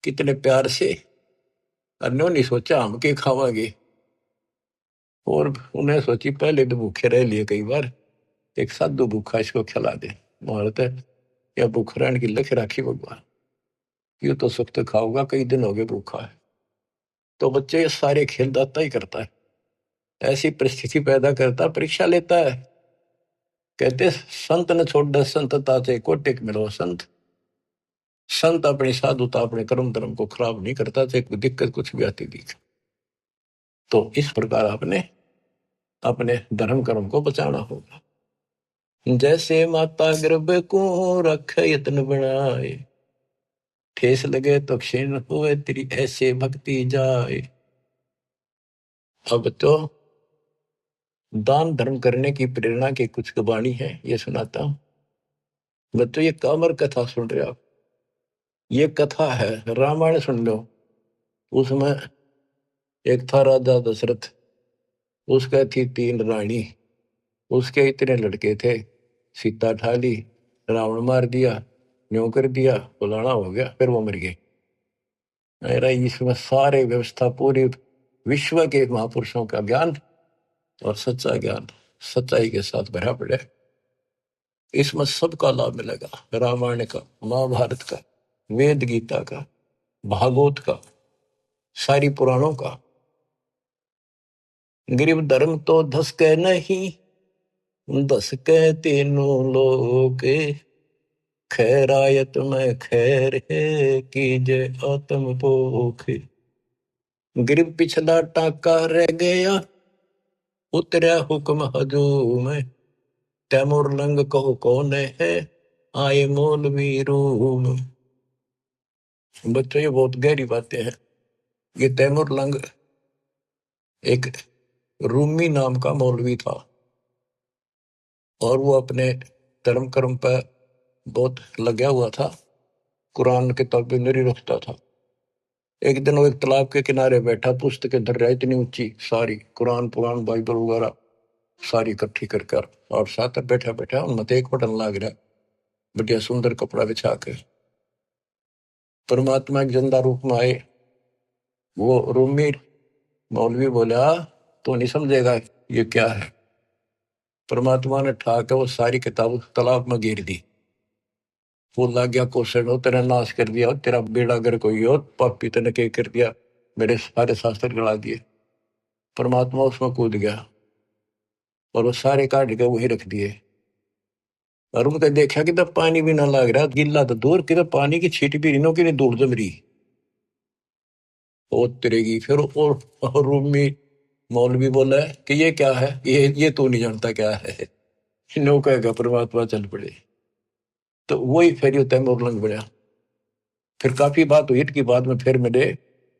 S1: कितने प्यार से। अन्यों नहीं सोचा हम के खावांगे, और उन्हें सोची पहले तो भूखे रह लिए कई बार, एक साधु भूखा इसको खिला दे। भारत है या भूख रहने की लख राखी भगवान, ये तो सुख तो खाऊंगा, कई दिन हो गए भूखा है। तो बच्चे ये सारे खेल दाता ही करता है, ऐसी परिस्थिति पैदा करता, परीक्षा लेता है। कहते संत न छोड़ संतता से कोटिक मिलो संत। संत अपनी साधुता अपने कर्म धर्म को खराब नहीं करता, चाहे कोई दिक्कत कुछ भी आती दिख। तो इस प्रकार आपने अपने धर्म कर्म को बचाना होगा। जैसे माता गर्भ को रख यत्न बनाए, ठेस लगे तो क्षीण हुए तेरी ऐसे भक्ति जाए। अब तो दान धर्म करने की प्रेरणा की कुछ वाणी है, ये सुनाता हूं। बच्चों ये कामर कथा सुन रहे आप, ये कथा है, रामायण सुन लो। उसमें एक था राजा दशरथ, उसका थी 3 रानी, उसके इतने लड़के थे। सीता ठाली, रावण मार दिया, न्यों कर दिया, फलाना हो गया, फिर वो मर गए। मेरा इसमें सारे व्यवस्था पूरी विश्व के महापुरुषों का ज्ञान और सच्चा ज्ञान सच्चाई के साथ भरा पड़े। इसमें सबका लाभ मिलेगा, रामायण का, महाभारत का, वेद गीता का, भागवत का, सारी पुराणों का। गरीब धर्म तो धस के नहीं, धस के तीनों लोग, खैरायत में खैर है, कीजे आत्म पोख। गरीब पिछला टाका रह गया, उतरा हुक्म हजूम, तैमूरलंग कहो कौन है, आए मौलवी रूम। बच्चों ये बहुत गहरी बातें हैं। ये तैमूरलंग एक रूमी नाम का मौलवी था, और वो अपने धर्म कर्म पर बहुत लगा हुआ था, कुरान किताबें नहीं रखता था। एक दिन वो एक तालाब के किनारे बैठा, पुस्तकें धर रहा, इतनी ऊंची सारी, कुरान पुराण बाइबल वगैरह सारी इकट्ठी कर और साथ बैठा बैठा उनमें एक बटन लाग रहा, बढ़िया सुंदर कपड़ा बिछा के। परमात्मा एक जिंदा रूप में आए। वो रूमी मौलवी बोला, तो नहीं समझेगा ये क्या है। परमात्मा ने ठाक वो सारी किताब तालाब में गिर दी। वो लग गया क्वेश्चन, हो तेरा नाश कर दिया, तेरा बेड़ा अगर कोई हो, पापी तेने क्या कर दिया, मेरे सारे शास्त्र गला दिए। परमात्मा उसमें कूद गया और वो सारे काट के वहीं रख दिए। और उनका देखा कि तब पानी भी ना लग रहा, गिल्ला तो दूर की, पानी की छीट भी नहीं, कि धूल जम रही। वो तिरेगी। फिर और रूम में मौलवी बोला है कि ये क्या है, ये तो नहीं जानता क्या है। नो कहेगा परमात्मा चल पड़े। तो वही फिर तैमूर लंग बना। फिर काफी बात हुई की बाद में फिर मैंने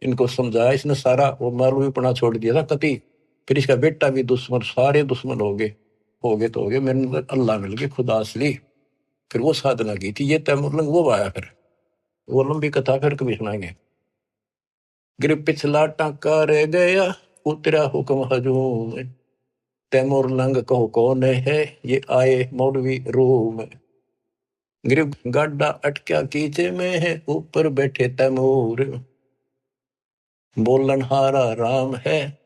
S1: इनको समझाया। इसने सारा वो मौलवी पढ़ा छोड़ दिया था कति। फिर इसका बेटा भी दुश्मन, सारे दुश्मन हो गए तो हो गए। मैंने अल्लाह मिल गए, खुदा असली। फिर वो साधना की थी, ये तैमूर लंग वो आया। फिर वो लंबी कथा फिर कभी सुनाएंगे। गिर पिछला टाका रह गया, उतरा हुक्म हजूम। तैमूर लंग कहो कौन है, ये आए मौलवी रूम। गिर गाडा अटक्या कीचे में है, ऊपर बैठे तैमूर। बोलन हारा राम है,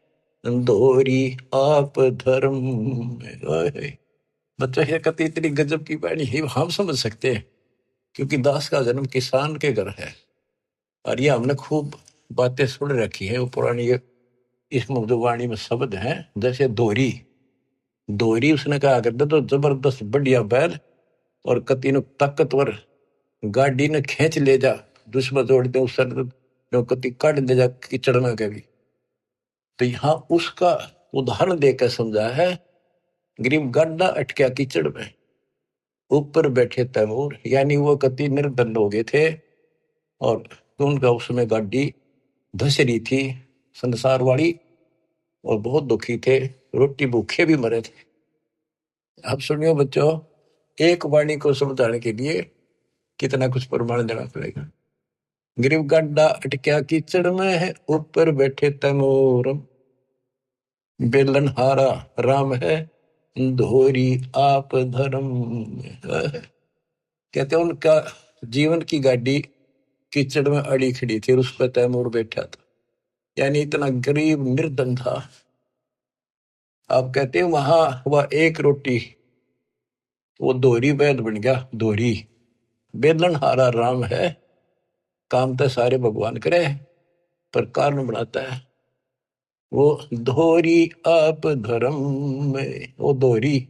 S1: दोरी आप धर्म। बच्चा ये कति इतनी गजब की बाणी है, हम समझ सकते हैं क्योंकि दास का जन्म किसान के घर है। और ये हमने खूब बातें सुन रखी है। वो पुरानी इस वाणी में शब्द हैं, जैसे दोरी। दोरी उसने कहा करते तो जबरदस्त बढ़िया बैल और कति न ताकतवर गाड़ी ने खींच ले जा, दुश्मन जोड़ दे उस कति काट ले जा कीचड़ में कभी। तो यहाँ उसका उदाहरण देकर समझा है। गरीब गाडा अटक्या कीचड़ में, ऊपर बैठे तैमूर। यानी वो कति निर्धन हो गए थे और उनका उसमें गाड़ी धस रही थी संसार वाली, और बहुत दुखी थे, रोटी भूखे भी मरे थे। अब सुनियो बच्चों, एक वाणी को समझाने के लिए कितना कुछ प्रमाण देना पड़ेगा। गिरिव गड्ढा अटक्या कीचड़ में है, ऊपर बैठे तैमूर। बेलन हारा राम है, धोरी आप धर्म। कहते उनका जीवन की गाड़ी कीचड़ में अड़ी खड़ी थी और उस पर तैमूर बैठा था। यानी इतना गरीब निर्धन था। आप कहते हैं वहां वह एक रोटी, वो दोहरी बैल बन गया। दोहरी बेलन हारा राम है, काम तो सारे भगवान करे पर कारण बनाता है वो। दोहरी आप धर्म में, वो दोहरी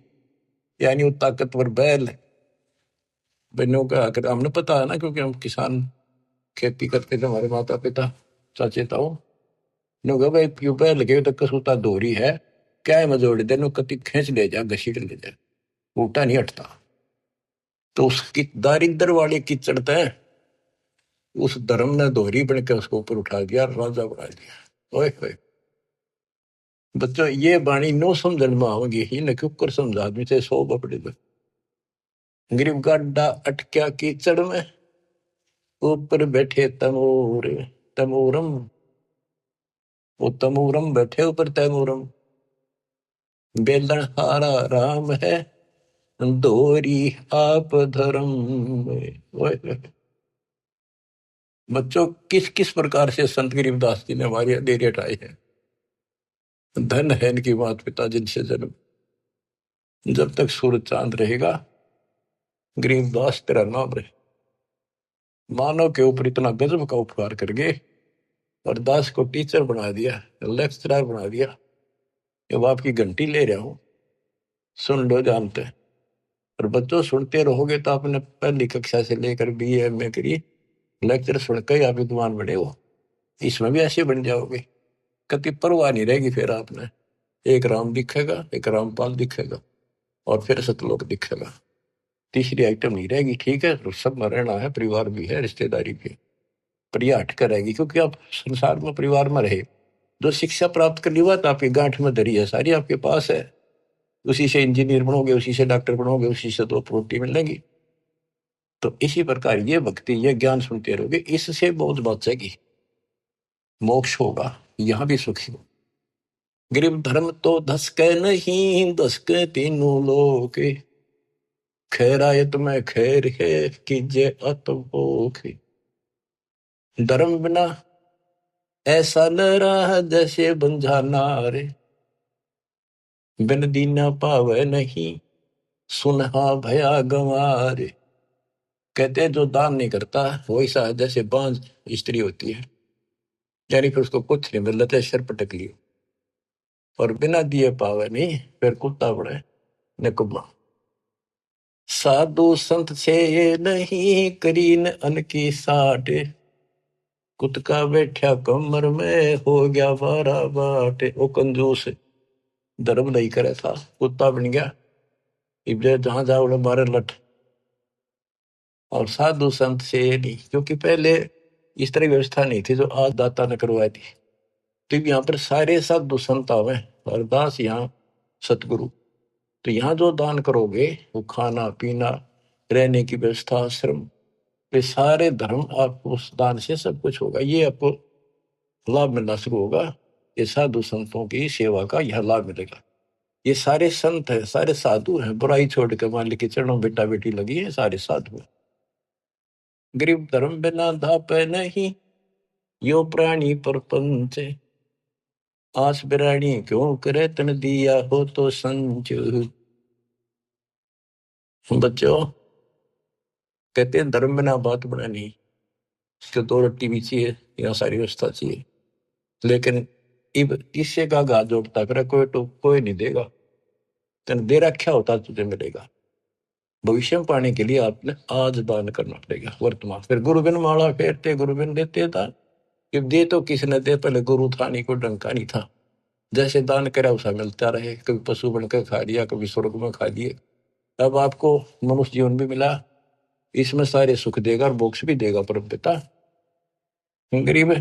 S1: यानी वो ताकतवर बैल बनो का आकर हमने पता है ना, क्योंकि हम किसान खेती करते थे, हमारे माता पिता चाचे ताऊ ने भाई क्यों बैल गए तो कसूता दोहरी है, क्या है मजोड़ दे नो कति खींच ले जा, घसीट ले जा, ऊटा नहीं हटता। तो उसकी दारिद्र वाले की चढ़ता है, उस धर्म ने दोहरी बनकर उसको ऊपर उठा दिया, राजा बना दिया। ओए होए बच्चों, ये बाणी नो समझन में आओगी ही न क्यों कर समझा आदमी से 100 बपड़े। गरीब गाडा अटक्या कीचड़ में, ऊपर बैठे तमूर। तमूरम, वो तमूरम बैठे ऊपर तैमूरम। बेलन हारा राम है, दोरी आप धर्म। बच्चों, किस किस प्रकार से संत गरीबदास जी ने हमारी अंधेरी हटाई है। धन है इनकी माता पिता जिनसे जन्म, जब तक सूरज चांद रहेगा गरीबदास तेरा नाम रहे। मानव के ऊपर इतना गजब का उपकार कर गए और दास को टीचर बना दिया, लेक्चरर बना दिया। जब आपकी घंटी ले रहा हूं, सुन लो जानते हैं। और बच्चों सुनते रहोगे तो आपने पहली कक्षा से लेकर BA MA करी, लेक्चर सुनकर ही आप विद्वान बने हो। इसमें भी ऐसे बन जाओगे, कति परवाह नहीं रहेगी। फिर आपने एक राम दिखेगा, एक रामपाल दिखेगा और फिर सतलोक दिखेगा। तीसरी आइटम नहीं रहेगी। ठीक है, तो सब में रहना है, परिवार भी है, रिश्तेदारी भी, पर यह हट कर रहेगी क्योंकि आप संसार में परिवार में रहे। जो शिक्षा प्राप्त करनी हुआ तो आपकी गांठ में धरी है, सारी आपके पास है। उसी से इंजीनियर बनोगे, उसी से डॉक्टर बनोगे, उसी से 2 रोटी मिलेंगी। तो इसी प्रकार ये भक्ति, ये ज्ञान सुनते रहोगे, इससे बहुत बचेगी, मोक्ष होगा, यहां भी सुखी हो। गरीब धर्म तो धसके नहीं, धसके तीनों लोग। खैरायत में खैर है, कीजे अतभोग। धर्म बिना ऐसा न रहा जैसे बंझा नार। बिन दीना पावे नहीं, सुनहा भया गंवार। कहते हैं जो दान नहीं करता वो ऐसा है जैसे बांझ स्त्री होती है, यानी फिर उसको कुछ नहीं मिल रहा, सिर पटक लियो। और बिना दिए पावे नहीं, फिर कुत्ता पड़े निकुम्मा। साधु संत से ये नहीं, करीन अन की साठ। कुत्ता बैठा कमर में हो गया बारा बाटे। वो कंजूस धर्म नहीं करे था, कुत्ता बन गया। इब्रे जहां जाओ मारे लठ। और साधु संत से नहीं, क्योंकि पहले इस तरह की व्यवस्था नहीं थी जो आज दाता ने करवाई थी। तो यहाँ पर सारे साधु संत आवे, हरदास यहाँ सतगुरु। तो यहाँ जो दान करोगे वो खाना पीना, रहने की व्यवस्था, आश्रम, ये सारे धर्म आपको उस दान से सब कुछ होगा। ये आपको लाभ मिलना शुरू होगा। ये साधु संतों की सेवा का यह लाभ मिलेगा। ये सारे संत है, सारे साधु हैं। बुराई छोड़ के मालिक के चरणों बेटा बेटी लगी है, सारे साधु है। गरीब धर्म बिना धापे नहीं, यो प्राणी परपंच। आस बिरानी क्यों करे तन दिया हो तो संच। बच्चों कहते हैं धर्म बिना बात बनानी, इसको 2 रोटी भी चाहिए, यहाँ सारी व्यवस्था चाहिए। लेकिन इब किससे का घात जोड़ता करे, कोई तो कोई नहीं देगा। तेन दे रखा होता तुझे मिलेगा। भविष्य में पाने के लिए आपने आज दान करना पड़ेगा वर्तमान। फिर गुरुबिन माला फेरते, गुरुबिन देते था। कि दे तो किसने दे, पहले गुरु था नहीं, कोई डंका नहीं था। जैसे दान करा उसा मिलता रहे। कभी पशु बनकर खा लिया, कभी स्वर्ग में खा लिए। अब आपको मनुष्य जीवन भी मिला, इसमें सारे सुख देगा और मोक्ष भी देगा परम पिता। गरीब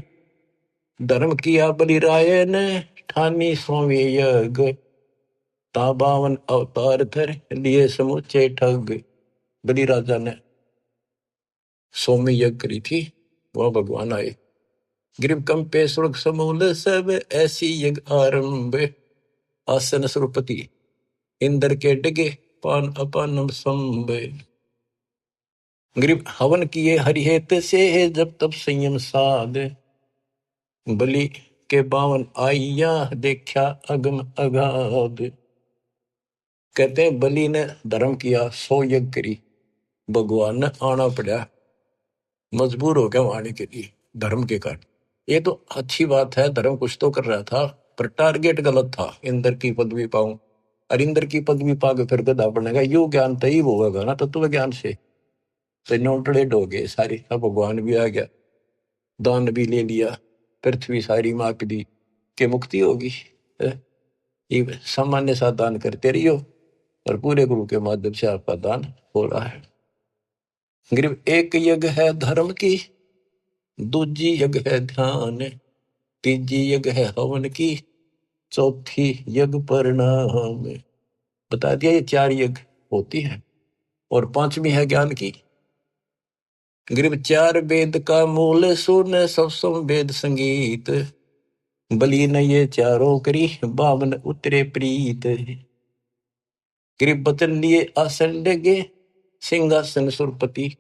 S1: धर्म किया बलिराय ने, ठानी स्वामी यज्ञ। ता 52 अवतार धर लिए समुचे ठग। बलि राजा ने सौम्य यज्ञ करी थी, वह भगवान आए। ग्रीव कंपे स्वर्ग समूल सब, ऐसी यज्ञ आरंभ। आसन सुरपति इंद्र के डगे, पान अपानम संभ। ग्रीव हवन किए हरिहेत से, जब तब संयम साध। बलि के 52 आइया, देखा अगम अगाध। कहते हैं बलि ने धर्म किया, 100 यज्ञ करी। भगवान ने आना पड़ा, मजबूर हो गया आने के लिए धर्म के कारण। ये तो अच्छी बात है, धर्म कुछ तो कर रहा था, पर टारगेट गलत था। इंद्र की पदवी पाऊं, और इंद्र की पदवी पाके फिर गधा बनेगा, यू ज्ञान तय होगा ना तत्व ज्ञान से। तो नोटलेट हो गए सारी। अब भगवान भी आ गया, दान भी ले लिया, पृथ्वी सारी माप दी कि मुक्ति होगी। ये सामान्य सा दान करते रहियो, और पूरे गुरु के माध्यम से आपका दान हो रहा है। गरीब एक यज्ञ है धर्म की, दूजी यज्ञ है ध्यान। तीजी यज्ञ है हवन की, चौथी यज्ञ परिणाम। बता दिया ये 4 यज्ञ होती है। और 5वीं है ज्ञान की। गरीब 4 वेद का मूल सुन, सब वेद संगीत। बलि ने ये चारों करी, 52 उतरे प्रीत। गरीब बचन लिए आसन लगे, सिंहासन सुरपति।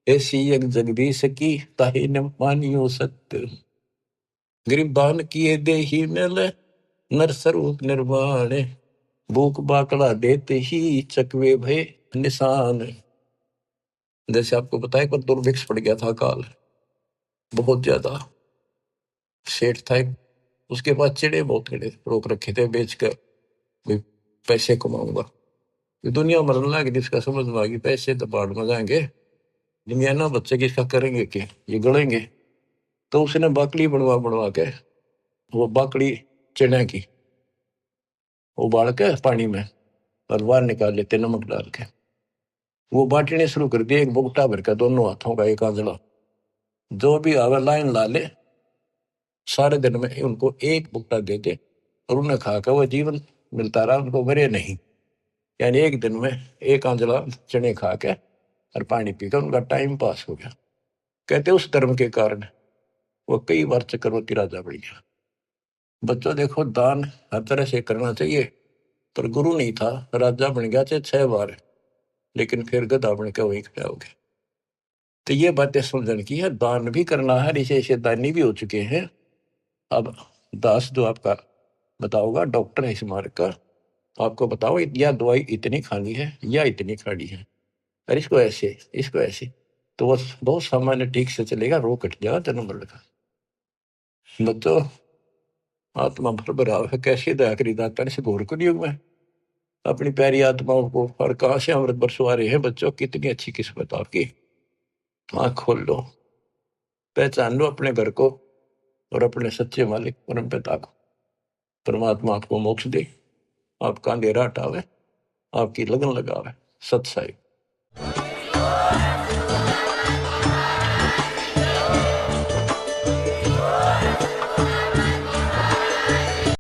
S1: ऐसी यज्ञ जगदीश की, ताहि न मानियो सत्य। गरीब दान किए दे ही मिल, नर स्वरूप निर्वाण। भूख बाकड़ा देते ही, चकवे भय निशान। जैसे आपको बताया पर दुर्भिक्ष पड़ गया था काल, बहुत ज्यादा। सेठ था एक, उसके पास चिड़े बहुत खड़े रोक रखे थे बेच कर, भी पैसे कमाऊंगा। दुनिया मरने लगी, जिसका समझ में आ गई पैसे तो बाढ़ में जाएंगे, दुनिया ना बच्चे किसका करेंगे कि ये गड़ेंगे। तो उसने बाकड़ी बनवा बनवा के, वो बाकड़ी चिड़े की उबाल के पानी में और बाहर निकाल लेते नमक डाल के। वो बांटने शुरू कर दिए, एक बुगटा भर के दोनों हाथों का, एक आंजला। जो भी आवे लाइन ला ले, सारे दिन में उनको एक बुगटा दे दे, और उन्हें खा कर वो जीवन मिलता रहा, उनको मरे नहीं। यानी एक दिन में एक आंजला चने खा के और पानी पीकर उनका टाइम पास हो गया। कहते उस धर्म के कारण वो कई बार चक्रवर्ती राजा बन गया। बच्चों देखो, दान हर तरह से करना चाहिए, पर गुरु नहीं था, राजा बन गया चाहे 6 बार, लेकिन फिर गधा बन के वहीं खड़ा हो गया। तो ये बातें समझने की है, दान भी करना है। ऐसे दानी भी हो चुके हैं। अब दास जो आपका बताओगा, डॉक्टर है इस मार्ग का, आपको बताओ या दवाई इतनी खानी है या इतनी खानी है, और इसको ऐसे, इसको ऐसे, तो वो बहुत सामान्य ठीक से चलेगा, रोग कट जाएगा जन्म मरण का। बच्चों आत्मा भर भराव है, कैसे दया करी दाता ने इस घोर कलयुग में अपनी प्यारी आत्माओं को, और कहां से अमृत बरसवा रहे हैं। बच्चों कितनी अच्छी किस्मत आपकी, आंख खोल लो। पहचान लो अपने घर को और अपने सच्चे मालिक परम पिता को। परमात्मा आपको मोक्ष दे, आपका अंधेरा हटावे, आपकी लगन लगावे। सत साहिब।